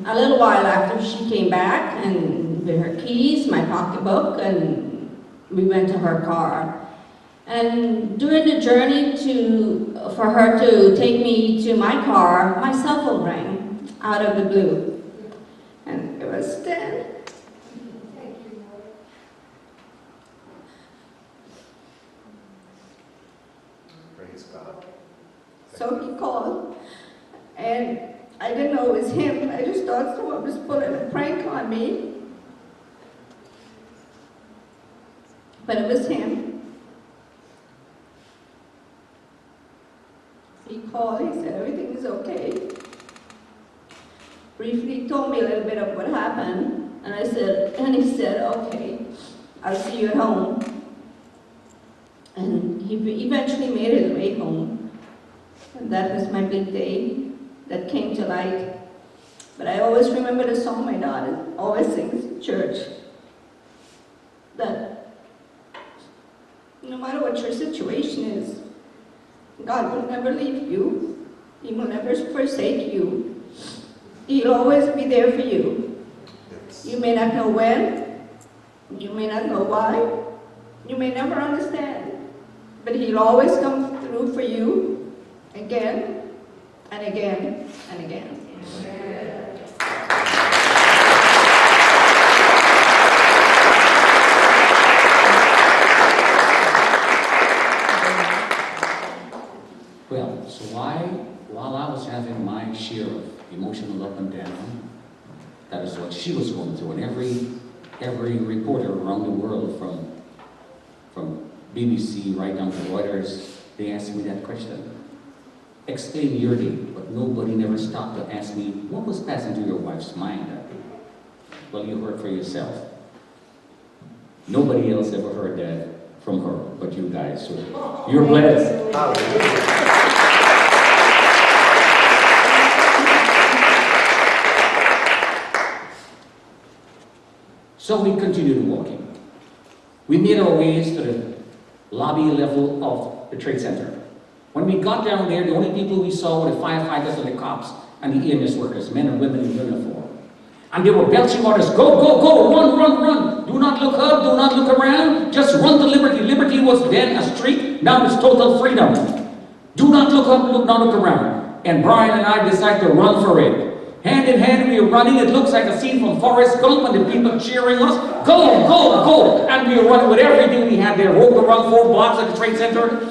a little while after she came back and with her keys, my pocketbook, and we went to her car. And during the journey for her to take me to my car, my cell phone rang out of the blue. And it was Stan. Praise God. So he called, and I didn't know it was him. I just thought someone was pulling a prank on me. But it was him. He called, he said, everything is okay. Briefly told me a little bit of what happened, and he said, okay, I'll see you at home. And he eventually made his way home. And that was my big day that came to light. But I always remember the song my daughter always sings in church, that no matter what your situation is, God will never leave you. He will never forsake you. He'll always be there for you. You may not know when, you may not know why, you may never understand, but He'll always come through for you again and again and again. Well, so while I was having my share of emotional up and down, that is what she was going through. And every reporter around the world, from BBC right down to Reuters, they asked me that question. Explain your day, but nobody never stopped to ask me, what was passing through your wife's mind that day? Well, you heard for yourself. Nobody else ever heard that from her, but you guys. So you're blessed. Hallelujah. So we continued walking. We made our ways to the lobby level of the Trade Center. When we got down there, the only people we saw were the firefighters and the cops and the EMS workers, men and women in uniform. And they were belching orders, go, go, go, run, run, run. Do not look up, do not look around, just run to liberty. Liberty was then a street, now it's total freedom. Do not look up, do not look around. And Brian and I decided to run for it. Hand in hand, we were running. It looks like a scene from Forrest Gump, and the people cheering us. Go, go, go. And we were running with everything we had there. Roped around 4 blocks at the Trade Center.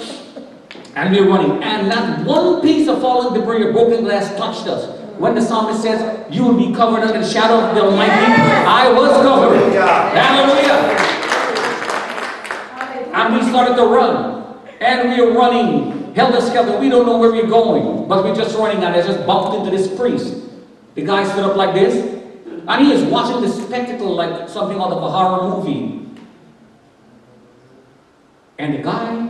And we were running. And not one piece of fallen debris or broken glass touched us. When the psalmist says, you will be covered under the shadow of the Almighty, I was covered. Hallelujah. And we started to run. And we were running, helter-skelter. We don't know where we're going. But we're just running, and I just bumped into this priest. The guy stood up like this, and he is watching the spectacle like something out of a horror movie. And the guy,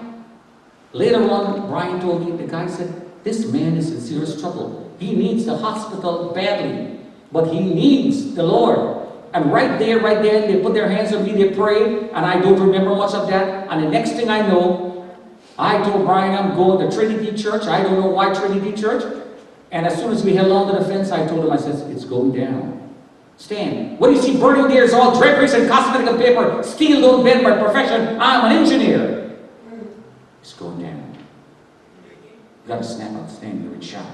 later on, Brian told me, the guy said, this man is in serious trouble. He needs the hospital badly, but he needs the Lord. And right there, they put their hands on me, they prayed, and I don't remember much of that. And the next thing I know, I told Brian I'm going to Trinity Church. I don't know why Trinity Church. And as soon as we held on to the fence, I told him, I said, it's going down. Stan, what do you see burning there is all draperies and cosmetic and paper. Steel don't bend by profession. I'm an engineer. It's going down. You got to snap out, Stan, you're in shock.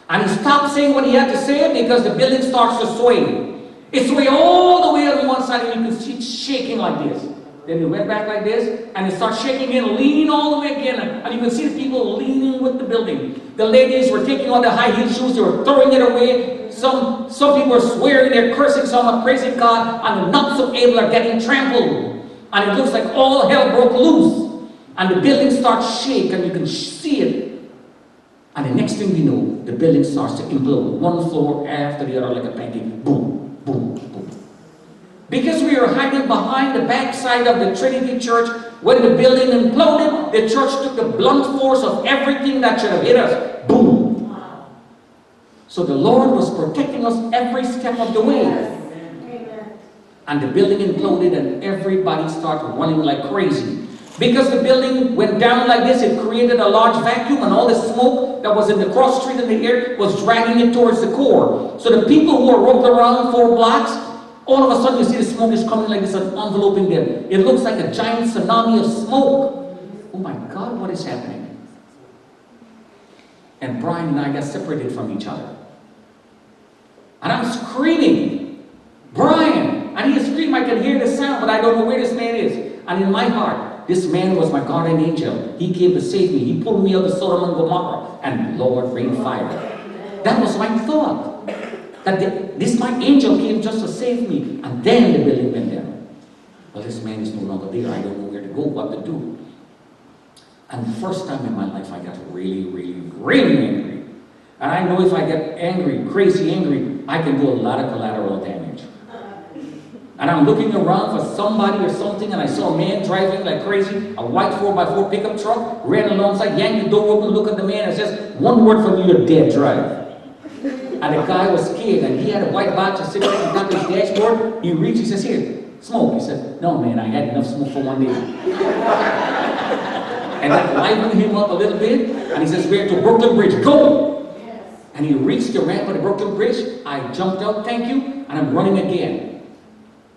And he stopped saying what he had to say because the building starts to sway. It swayed all the way on one side, and you could see it shaking like this. Then it went back like this, and it started shaking again, leaning all the way again. And you could see the people leaning with the building. The ladies were taking on the high heel shoes, they were throwing it away. Some people were swearing, they're cursing, some are praising God, and the not so able are getting trampled. And it looks like all hell broke loose. And the building starts to shake, and you can see it. And the next thing we know, the building starts to implode, one floor after the other like a pancake. Boom, boom, boom. Because we were hiding behind the backside of the Trinity Church, when the building imploded, the church took the blunt force of everything that should have hit us. Boom. Wow. So the Lord was protecting us every step of the way. Yes. And the building imploded, and everybody started running like crazy. Because the building went down like this, it created a large vacuum, and all the smoke that was in the cross street in the air was dragging it towards the core. So the people who were roped around 4 blocks, all of a sudden you see the smoke is coming like this and enveloping them. It looks like a giant tsunami of smoke. Oh my God, what is happening? And Brian and I got separated from each other. And I'm screaming, Brian! And he is screaming, I can hear the sound, but I don't know where this man is. And in my heart, this man was my guardian angel. He came to save me. He pulled me out of Sodom and Gomorrah, and the Lord rained fire. That was my thought. That this my angel came just to save me, and then the building went down. Well, this man is no longer there. I don't know where to go, what to do. And the first time in my life, I got really, really, really angry. And I know if I get angry, crazy angry, I can do a lot of collateral damage. And I'm looking around for somebody or something, and I saw a man driving like crazy, a white 4x4 pickup truck, ran alongside, yanked the door open, look at the man, and says, one word from you, you're dead, drive. And the guy was scared, and he had a white box of cigarettes on top of his dashboard. He reached, he says, here, smoke. He said, no man, I had enough smoke for one day. And that livened him up a little bit, and he says, we're to Brooklyn Bridge, go! And he reached the ramp of the Brooklyn Bridge. I jumped out, thank you, and I'm running again.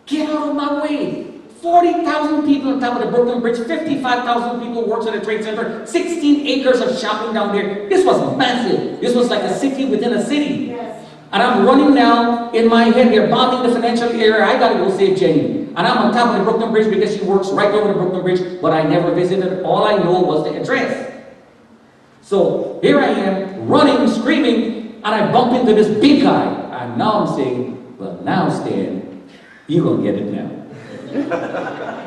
Get out of my way! 40,000 people on top of the Brooklyn Bridge, 55,000 people works at the Trade Center, 16 acres of shopping down there. This was massive. This was like a city within a city. Yes. And I'm running now in my head, they're bombing the financial area. I gotta go save Jenny. And I'm on top of the Brooklyn Bridge because she works right over the Brooklyn Bridge, but I never visited. All I know was the address. So here I am, running, screaming, and I bump into this big guy. And now I'm saying, well, now Stan, you're gonna get it now.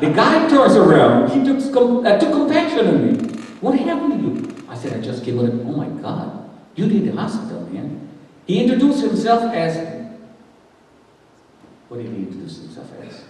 The guy turns around, he took compassion on me. What happened to you? I said, I just came with it. Oh my God, you need the hospital, man. He introduced himself as, what did he introduce himself as?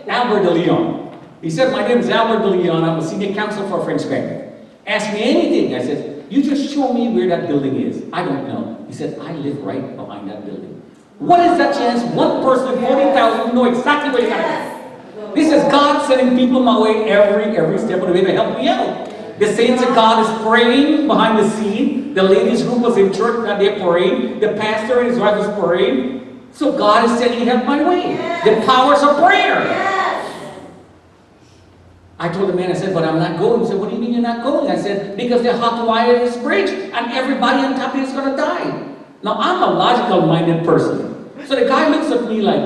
Albert de Leon. He said, my name is Albert de Leon, I'm a senior counsel for French Bank. Ask me anything. I said, you just show me where that building is. I don't know. He said, I live right behind that building. What is that chance? One person, 40,000, know exactly where you're going. This is God sending people my way every step of the way to help me out. The saints of God is praying behind the scene. The ladies group was in church and they're praying. The pastor and his wife is praying. So God is sending help my way. The powers of prayer. I told the man, I said, but I'm not going. He said, what do you mean you're not going? I said, because they're hot wired this bridge and everybody on top of it is going to die. Now, I'm a logical-minded person. So the guy looks at me like,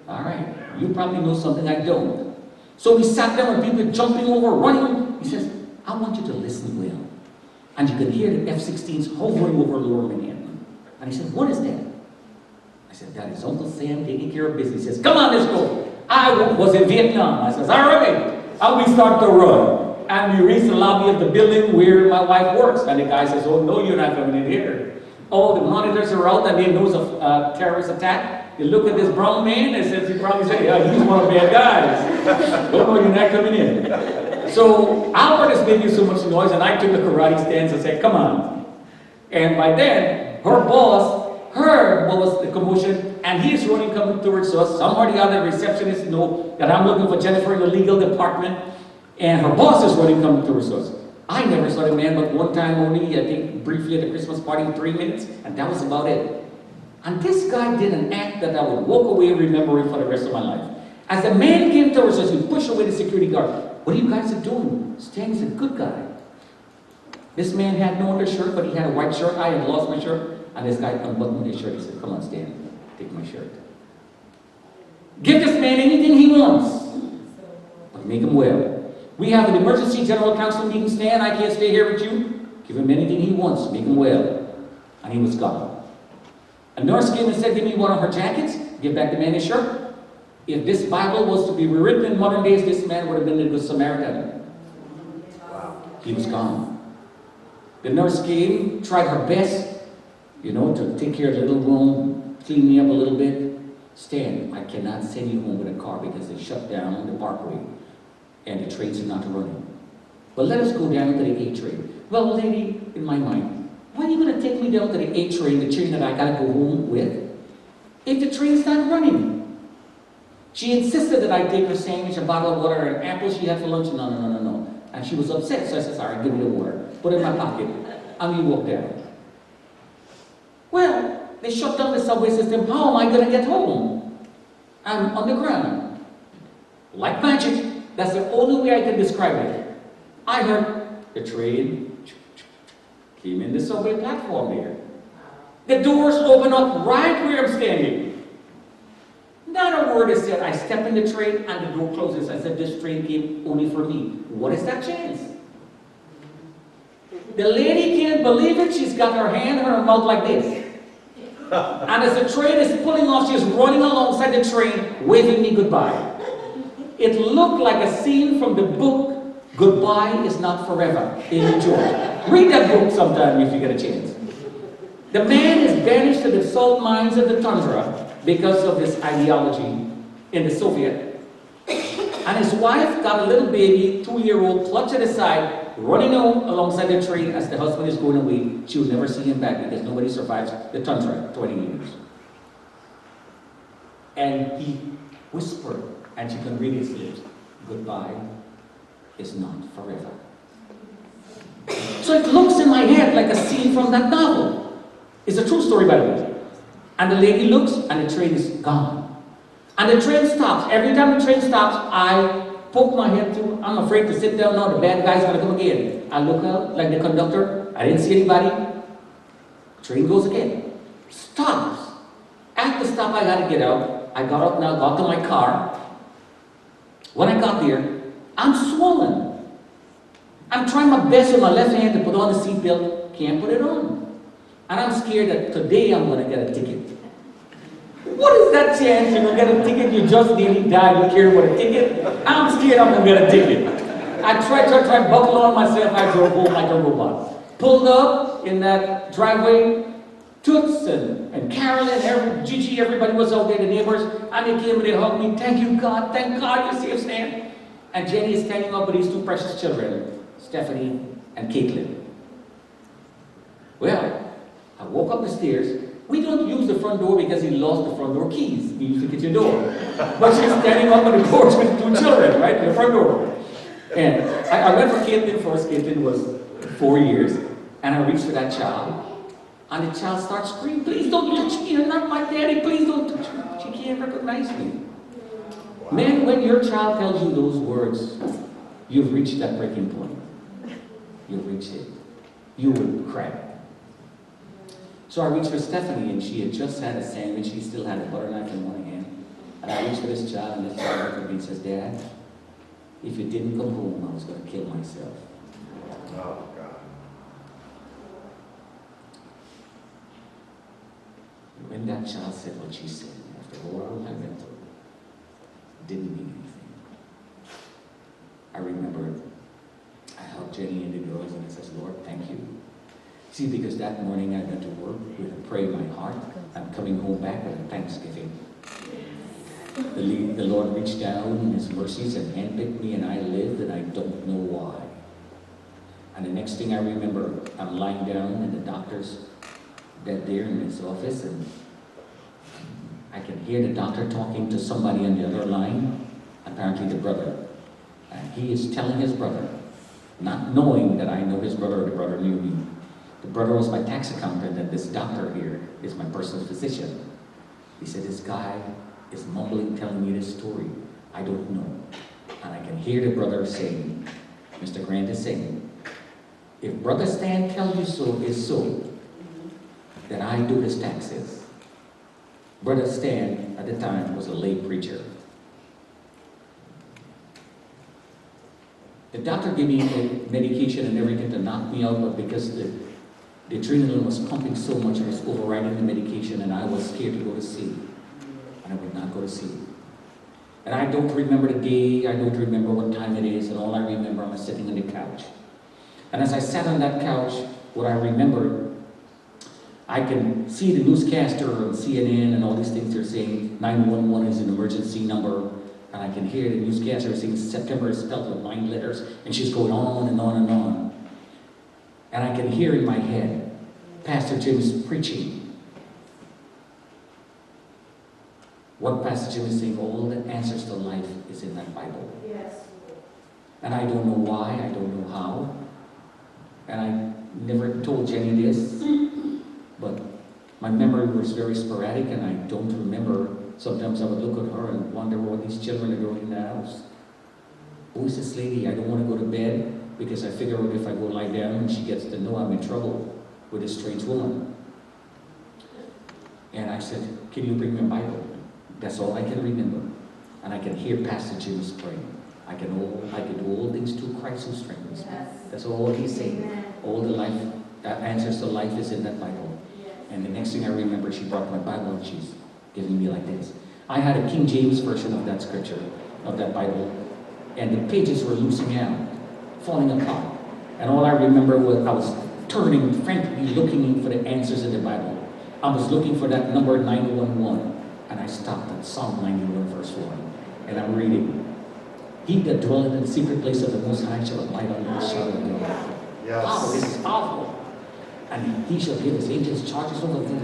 all right, you probably know something I don't. So we sat there with people jumping over, running. He says, I want you to listen well. And you could hear the F-16s hovering over Lower Manhattan. And he said, what is that? I said, that is Uncle Sam taking care of business. He says, come on, let's go. I was in Vietnam. I says, all right. And we start to run. And we reach the lobby of the building where my wife works. And the guy says, oh, no, you're not coming in here. Oh, the monitors are out and they know it's a terrorist attack. You look at this brown man and says, he probably say, yeah, he's one of the bad guys. Oh, no, you're not coming in. So Albert is making so much noise, and I took a karate stance and said, come on. And by then, her boss heard what was the commotion, and he's running coming towards us. Somebody on the receptionist know that I'm looking for Jennifer in the legal department, and her boss is running coming towards us. I never saw the man but one time only, I think briefly at the Christmas party, 3 minutes, and that was about it. And this guy did an act that I would walk away remembering for the rest of my life. As the man came towards us, he pushed away the security guard. What are you guys doing? Stan's a good guy. This man had no undershirt, but he had a white shirt. I had lost my shirt, and this guy unbuttoned his shirt. He said, come on, Stan, take my shirt. Give this man anything he wants, but make him well. We have an emergency general council meeting, Stan. I can't stay here with you. Give him anything he wants, make him well. And he was gone. A nurse came and said, give me one of her jackets. Give back the man his shirt. If this Bible was to be rewritten in modern days, this man would have been the Good Samaritan. Wow. He was gone. The nurse came, tried her best, to take care of the little room, clean me up a little bit. Stan, I cannot send you home with a car because they shut down the parkway and the trains are not running. But let us go down to the A train. Well, lady, in my mind, why are you going to take me down to the A train, the train that I got to go home with, if the train's not running? She insisted that I take her sandwich, a bottle of water, and an apple she had for lunch. No. And she was upset, so I said, sorry, give me the water. Put it in my pocket. And we walked down. Well, they shut down the subway system. How am I going to get home? I'm on the ground. Like magic. That's the only way I can describe it. I heard the train came in the subway platform there. The doors open up right where I'm standing. Not a word is said. I step in the train and the door closes. I said, this train came only for me. What is that chance? The lady can't believe it. She's got her hand in her mouth like this. And as the train is pulling off, she's running alongside the train, waving me goodbye. It looked like a scene from the book, Goodbye is Not Forever, Amy George. Read that book sometime if you get a chance. The man is banished to the salt mines of the tundra because of his ideology in the Soviet. And his wife got a little baby, 2-year-old, clutched at his side, running out alongside the train as the husband is going away. She will never see him back because nobody survives the tundra 20 years. And he whispered, and she can read his lips, goodbye is not forever. So it looks in my head like a scene from that novel. It's a true story, by the way. And the lady looks, and the train is gone. And the train stops. Every time the train stops, I poke my head through. I'm afraid to sit down now. The bad guy's going to come again. I look out like the conductor. I didn't see anybody. Train goes again. Stops. At the stop, I got to get out. I got up now, got to my car. When I got there, I'm swollen. I'm trying my best with my left hand to put on the seatbelt. Can't put it on. And I'm scared that today I'm going to get a ticket. What is that chance you're going to get a ticket? You just nearly died. You care about a ticket? I'm scared I'm going to get a ticket. I tried, buckle on myself. I drove home like a robot. Pulled up in that driveway. Toots and Carolyn, Gigi, everybody was out there, the neighbors. And they came and they hugged me. Thank you, God. Thank God you're safe, Stan. And Jenny is standing up with these 2 precious children, Stephanie and Caitlin. Well, I woke up the stairs. We don't use the front door because he lost the front door keys. You usually get your door. But she's standing up on the porch with 2 children, right, in the front door. And I went for Caitlin first. Caitlin was 4 years. And I reached for that child. And the child starts screaming, please don't touch me. You're not my daddy. Please don't touch me. She can't recognize me. Wow. Man, when your child tells you those words, you've reached that breaking point. You've reached it. You will crack. So I reached for Stephanie, and she had just had a sandwich. She still had a butter knife in one hand. And I reached for this child, and this child looked at me and says, Dad, if you didn't come home, I was going to kill myself. Oh, God. When that child said what she said, after all I went through, it didn't mean anything. I remember I hugged Jenny and the girls, and I said, Lord, thank you. See, because that morning I went to work with a prayer in my heart. I'm coming home back with a thanksgiving. The Lord reached down in His mercies and handpicked me, and I lived, and I don't know why. And the next thing I remember, I'm lying down in the doctor's bed there in his office, and I can hear the doctor talking to somebody on the other line, apparently the brother. And he is telling his brother, not knowing that I know his brother or the brother knew me. The brother was my tax accountant, and this doctor here is my personal physician. He said, this guy is mumbling, telling me this story. I don't know. And I can hear the brother saying, Mr. Grant is saying, if Brother Stan tells you so, is so, then I do his taxes. Brother Stan, at the time, was a lay preacher. The doctor gave me medication and everything to knock me out, but because the adrenaline was pumping so much, I was overriding the medication, and I was scared to go to sleep. And I would not go to sleep. And I don't remember the day, I don't remember what time it is, and all I remember, I'm sitting on the couch. And as I sat on that couch, what I remember, I can see the newscaster on CNN and all these things. They're saying 911 is an emergency number. And I can hear the newscaster saying September is spelled with 9 letters. And she's going on and on and on. And I can hear in my head Pastor Jim's preaching. What Pastor Jim is saying, all the answers to life is in that Bible. Yes. And I don't know why, I don't know how. And I never told Jenny this, but my memory was very sporadic, and I don't remember. Sometimes I would look at her and wonder what these children are doing in the house. Who is this lady? I don't want to go to bed because I figure out if I go lie down and she gets to know I'm in trouble with this strange woman. And I said, can you bring me a Bible? That's all I can remember. And I can hear Pastor Jim's praying. I can do all things through Christ who strengthens me. Yes. That's all he's saying. Amen. All the life, answers to life is in that Bible. Yes. And the next thing I remember, she brought my Bible and she's giving me like this. I had a King James version of that scripture, of that Bible, and the pages were loosening out, falling apart. And all I remember was I was turning, frantically looking for the answers in the Bible. I was looking for that number 911, and I stopped at Psalm 91 verse 1, and I'm reading. He that dwelleth in the secret place of the Most High shall abide under the shadow of the Almighty. Yes. Wow, this is powerful. And he shall give his angels charges over thee.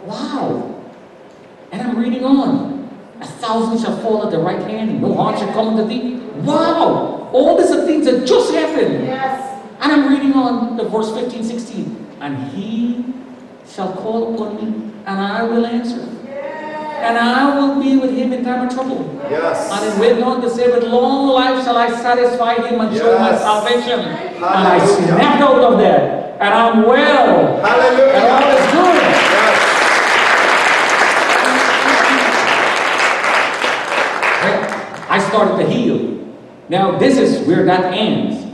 Wow. And I'm reading on. 1,000 shall fall at the right hand, and no harm shall come unto thee. Wow. All these are things that just happened. Yes. And I'm reading on the verse 15, 16. And he shall call upon me, and I will answer. And I will be with him in time of trouble. Yes. And it went on to say, with long life shall I satisfy him and show my Yes. salvation. And I Hallelujah. snapped out of that. And I'm well. Hallelujah. And all is good. Yes. I started to heal. Now this is where that ends.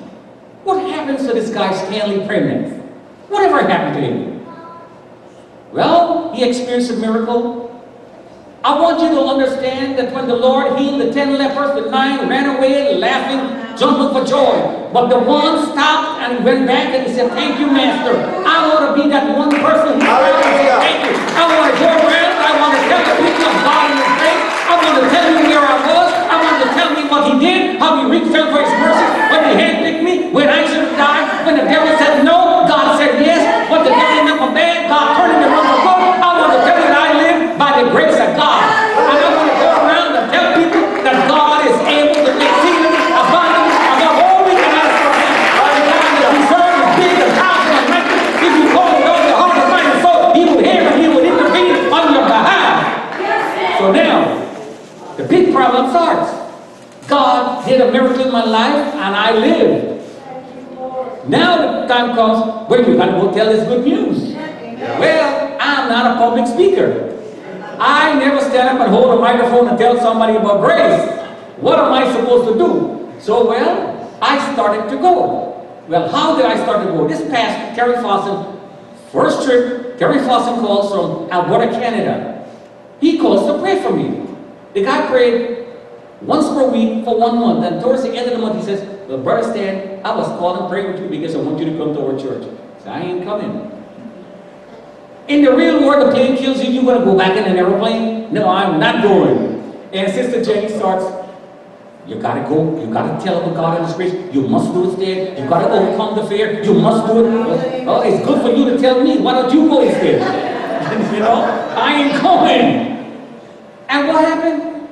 What happens to this guy Stanley Praimnath? Whatever happened to him? Well, he experienced a miracle. I want you to understand that when the Lord healed the 10 lepers, the 9 ran away laughing, jumping for joy. But the one stopped and went back and he said, thank you, Master. I want to be that one person who cried and said, thank you. I want to go around. I want to tell the people of God in His grace. I want to tell you where I was. I want to tell me what He did, how He reached out for His mercy, when He handpicked me, when I should have died, when the devil said no, God said yes, when the devil meant for bad, God turned it around for good. I want to tell you that I live by the grace of God. And I want to go around and tell people that God is able to make exceeding abundant above all we can ask for Him. The God that we serve is big and powerful and mighty. If you call Him with your heart and mind and soul, He will hear and He will intervene on your behalf. So now, the big problem starts. God did a miracle in my life and I lived. Now the time comes where you got to go tell His good news. Yes. Well, I'm not a public speaker. I never stand up and hold a microphone and tell somebody about grace. What am I supposed to do? So, well, I started to go. Well, how did I start to go? This pastor, Terry Fawson, first trip, Terry Fawson calls from Alberta, Canada. He calls to pray for me. The guy prayed once per week for 1 month, and towards the end of the month he says, well, Brother Stan, I was called and prayed with you because I want you to come to our church. I said, I ain't coming. In the real world, the plane kills you, you're going to go back in an aeroplane? No, I'm not going. And Sister Jenny starts, you got to go, you got to tell them God in His grace, you must do it, Stan, you got to overcome the fear, you must do it. Oh, it's good for you to tell me, why don't you go instead? You know, I ain't going. And what happened?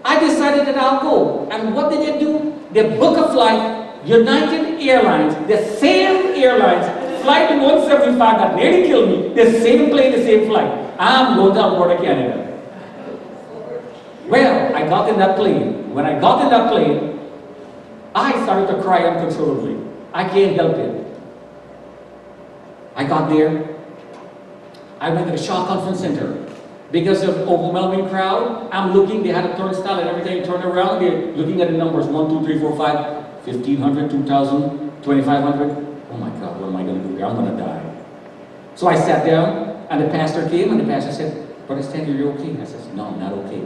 I decided that I'll go. And what did they do? They book a flight, United Airlines, the same airlines, flight 175 that nearly killed me, the same plane, the same flight. I'm going to Alberta, Canada. Well, I got in that plane. When I got in that plane, I started to cry uncontrollably. I can't help it. I got there. I went to the Shaw Conference Center. Because of overwhelming crowd, I'm looking, they had a turnstile and every time you turn around, they're looking at the numbers, 1, 2, 3, 4, 5, 1,500, 2,000, 2,500. Oh my God, what am I going to do here? I'm going to die. So I sat down and the pastor came and the pastor said, Brother Stanley, are you okay? I said, no, I'm not okay.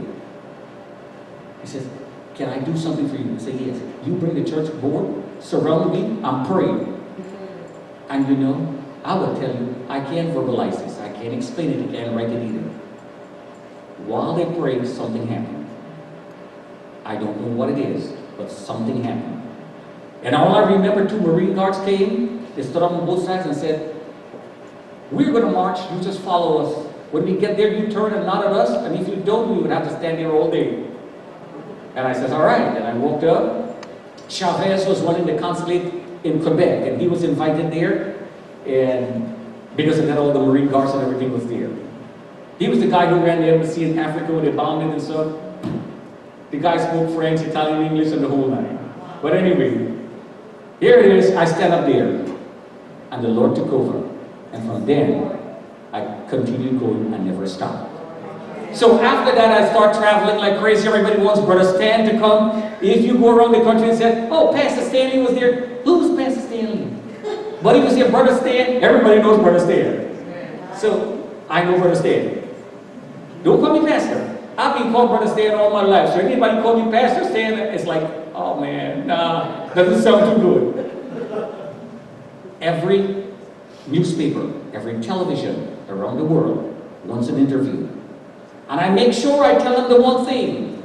He says, can I do something for you? I said, yes. You bring the church board, surround me, I'm praying. And you know, I will tell you, I can't verbalize this. I can't explain it. I can't write it either. While they prayed, something happened. I don't know what it is, but something happened. And all I remember, 2 Marine Guards came, they stood up on both sides and said, we're going to march, you just follow us. When we get there, you turn and nod at us, and if you don't, we would have to stand there all day. And I said, all right. And I walked up. Chavez was running the consulate in Quebec, and he was invited there, and because of that, all the Marine Guards and everything was there. He was the guy who ran the embassy in Africa when they bombed it and stuff. The guy spoke French, Italian, English, and the whole nine. But anyway, here it is. I stand up there, and the Lord took over. And from then, I continued going and never stopped. So after that, I start traveling like crazy. Everybody wants Brother Stan to come. If you go around the country and say, oh, Pastor Stanley was there. Who's Pastor Stanley? But if you say Brother Stan, everybody knows Brother Stan. So I know Brother Stan. Don't call me Pastor. I've been called Brother Stan all my life. So anybody call me Pastor Stan, it's like, oh man, nah, doesn't sound too good. Every newspaper, every television around the world wants an interview. And I make sure I tell them the one thing.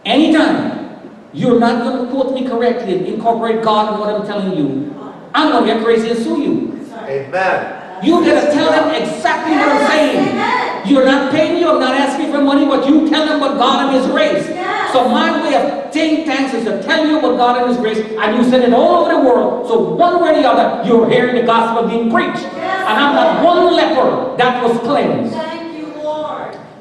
Anytime you're not going to quote me correctly and incorporate God in what I'm telling you, I'm going to get crazy and sue you. Amen. You got to tell them exactly what I'm saying. You're not paying you, I'm not asking for money, but you tell them what God and His grace. So my way of saying thanks is to tell you what God and His grace, and you send it all over the world. So one way or the other, you're hearing the gospel being preached. And I'm not one leper that was cleansed.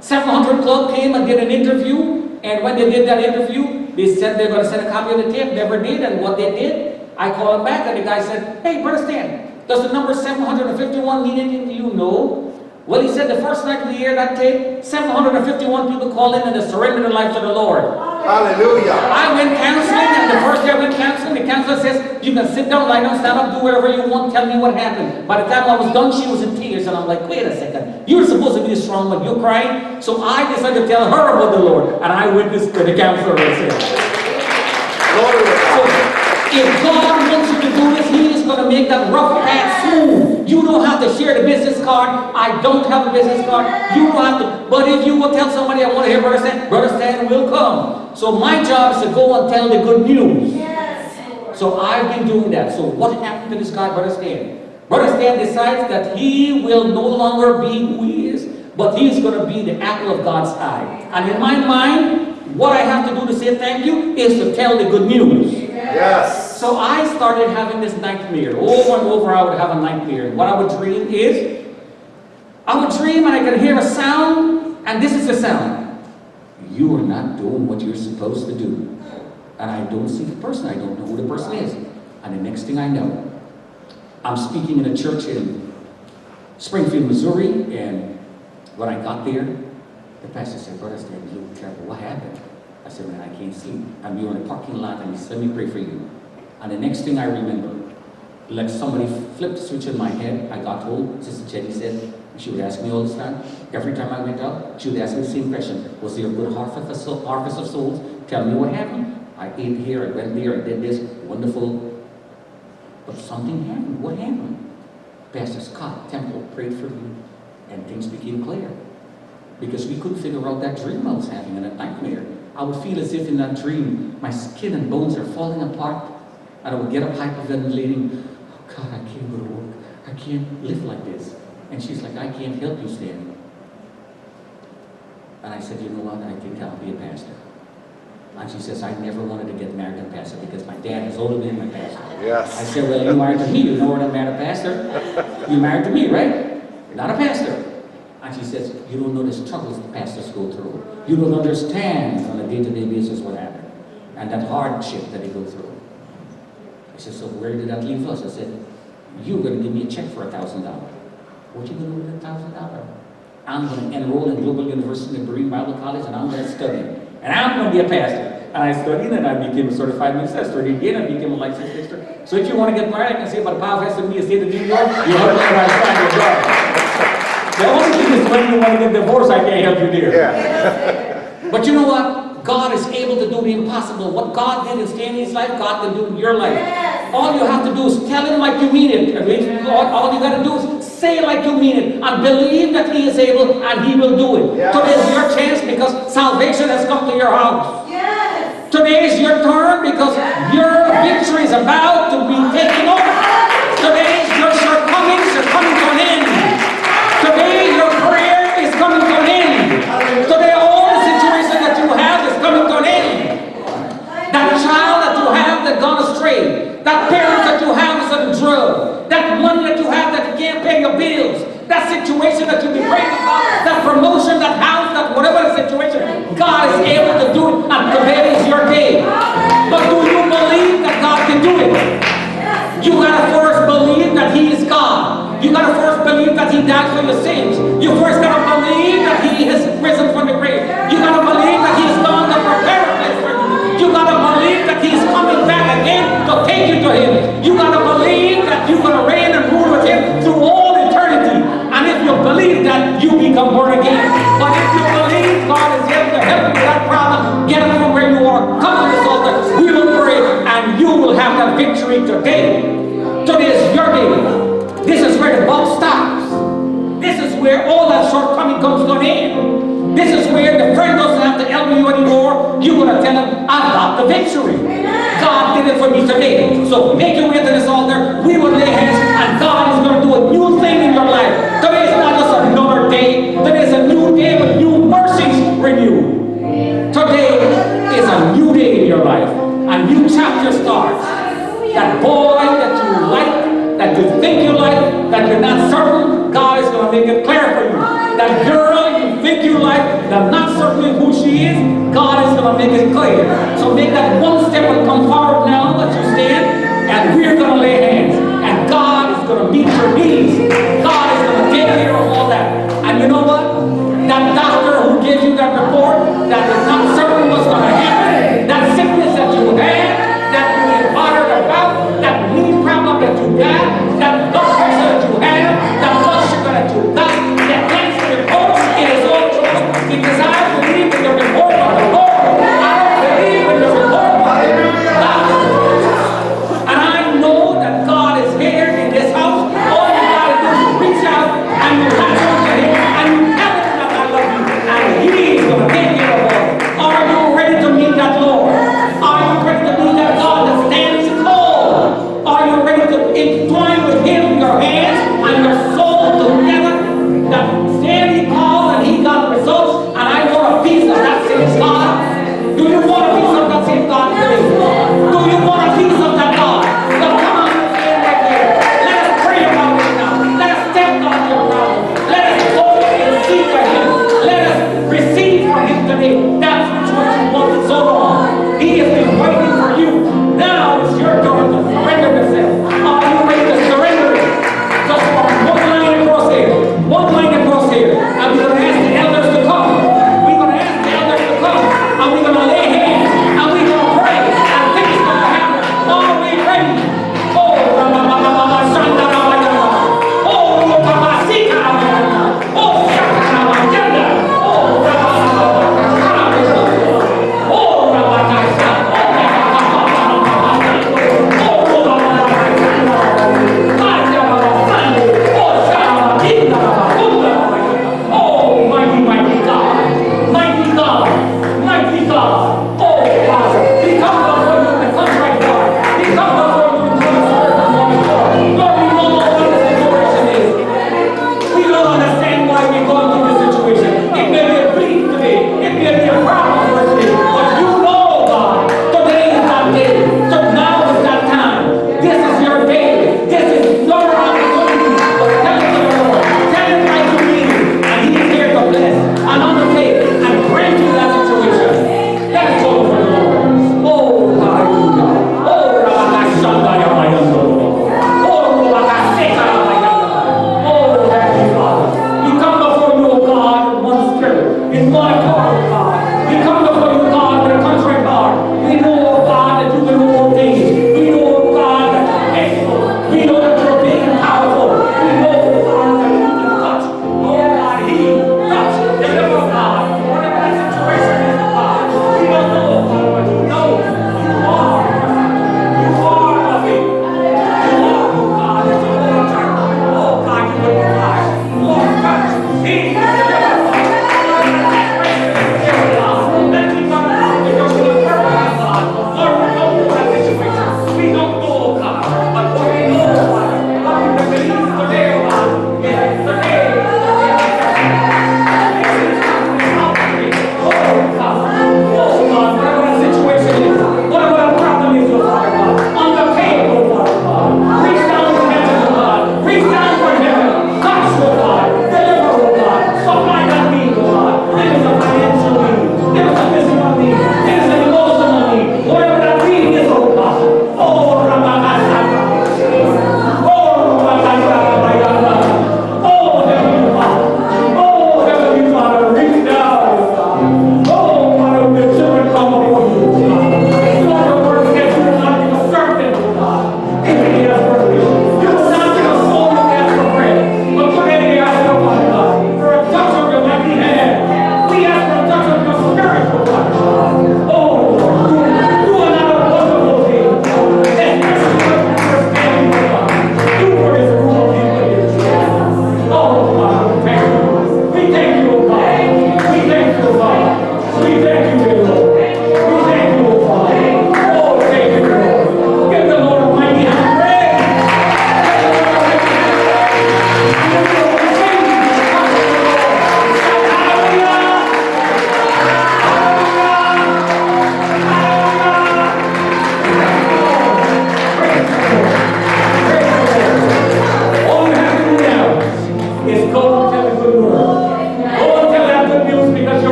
700 Club came and did an interview, and when they did that interview, they said they were going to send a copy of the tape, never did, and what they did, I called them back, and the guy said, hey, Brother Stan, does the number 751 mean anything to you? No. Well, he said the first night of the year, that tape, 751 people called in and they surrendered their life to the Lord. Hallelujah. I went counseling, and the first day I went counseling, the counselor says, you can sit down, lie down, stand up, do whatever you want, tell me what happened. By the time I was done, she was in tears, and I'm like, wait a second, you're supposed to be a strong one, you're crying? So I decided to tell her about the Lord, and I witnessed to the counselor and said, so if God wants you to do this, He is going to make that rough path smooth. You don't have to share the business card. I don't have a business card. You don't have to. But if you will tell somebody, I want to hear Brother Stan will come. So my job is to go and tell the good news. Yes. So I've been doing that. So what happened to this guy, Brother Stan? Brother Stan decides that he will no longer be who he is, but he's going to be the apple of God's eye. And in my mind, what I have to do to say thank you is to tell the good news. Yes. So I started having this nightmare. Over and over I would have a nightmare. What I would dream is, I would dream and I could hear a sound, and this is the sound. You are not doing what you're supposed to do. And I don't see the person. I don't know who the person is. And the next thing I know, I'm speaking in a church in Springfield, Missouri, and when I got there, the pastor said, Brother Stanley, you be careful, what happened? I said, man, I can't sleep. And we were in a parking lot, and he said, let me pray for you. And the next thing I remember, like somebody flipped the switch in my head. I got told, Sister Chetty said, she would ask me all the time. Every time I went out, she would ask me the same question. Was there a good harvest of souls? Tell me what happened. I ate here, I went there, I did this. Wonderful. But something happened. What happened? Pastor Scott Temple prayed for me, and things became clear. Because we couldn't figure out that dream I was having, and that nightmare. I would feel as if in that dream, my skin and bones are falling apart. And I would get up hyperventilating. Oh God, I can't go to work. I can't live like this. And she's like, I can't help you, Stan. And I said, you know what? I think I'll be a pastor. And she says, I never wanted to get married to a pastor because my dad has always been my pastor. Yes. I said, well, you married to me. You know what I married a pastor? You married to me, right? You're not a pastor. And she says, you don't know the struggles the pastors go through. You don't understand on a day-to-day basis what happened. And that hardship that they go through. I said, so where did that leave us? I said, you're going to give me a check for $1,000. What are you going to do with $1,000? I'm going to enroll in Global University in Berean Bible College, and I'm going to study. And I'm going to be a pastor. And I studied, and I became a certified minister. I studied again, I became a licensed minister. So if you want to get married, I can say about the power of me, state of New York, you have to find your job. The only thing is when you want to get divorced, I can't help you there. Yeah. But you know what? God is able to do the impossible. What God did in Stanley's life, God can do in your life. Yes. All you have to do is tell him like you mean it. All you got to do is say like you mean it and believe that he is able and he will do it. Yes. Today is your chance because salvation has come to your house. Yes. Today is your turn because your victory is about to be taken over. Today is your shortcomings are coming to an end. Today your prayer is coming to an end. Today all the situation that you have is coming to an end. That child that you have that gone astray, that parent that you have is on a drug, that money that you have that you can't pay your bills, that situation that you've been praying about, that promotion, that house, that whatever the situation, God is able to do it, and today is your day. But do you believe that God can do it? You gotta first believe that He is God. You gotta first believe that He died for your sins. You first gotta believe that He has risen from the grave. You gotta believe that He has gone to prepare a place for you. You gotta believe that He's coming back again to take you to Him. You gotta believe that you're gonna reign and rule with Him through all eternity. And if you believe that, you become born again. But if you believe God is able to help you with that problem, get up from where you are, come to this altar, we will pray, and you will have that victory today. Today is your day. This is where the buck stops. This is where all that shortcoming comes to an end. This is where the friend doesn't have to help you anymore. You're going to tell him, I've got the victory. God did it for me today. So make your way to this altar. We will lay hands, and God is going to do a new thing in your life. Today is not just another day. Today is a new day with new mercies renewed. Today is a new day in your life. A new chapter starts. That boy that you like, that you think you like, that you're not certain, God is going to make it clear for you. That girl you think you like, that not certain who she is, God is going to make it clear. So make that one step and come forward now that you stand, and we're going to lay hands. And God is going to meet your needs. God is going to take care of all that. And you know what? That doctor who gave you that report, that is not certain what's going to happen, that sickness that you had, that you were bothered about, that knee problem that you got, that blood pressure that you have, that blood sugar that you got, that cancer report, it is all true. Because I believe in the report of the Lord. I don't believe in the report of God. And I know that God is here in this house. All you got to do is reach out and you latch onto Him and you tell Him that I love you. And He is going to take care of all.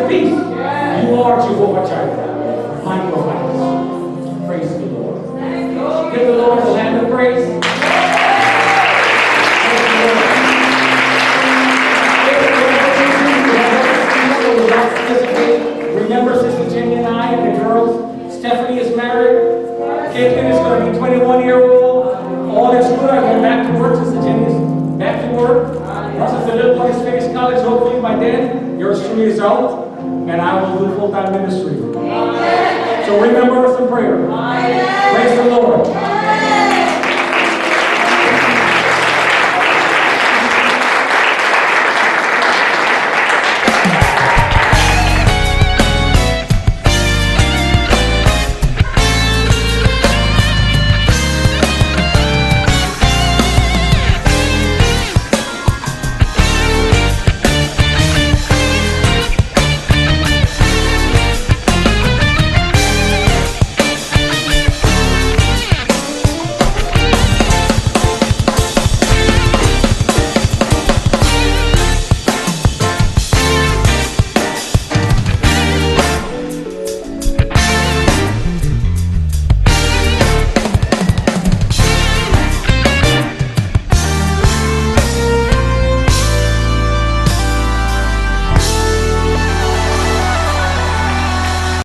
peace. You are Jehovah Jireh, my provider. Praise the Lord. Give the Lord a hand of praise. Remember Sister Jenny and I and the girls. Stephanie is married. Caitlin is going to be 21-year-old. All is good. I went back to work. Sister Jenny is back to work. Sister Little one is finished college. Hopefully by then, yours truly is out. And I will do full-time ministry. So remember us in prayer. Praise the Lord.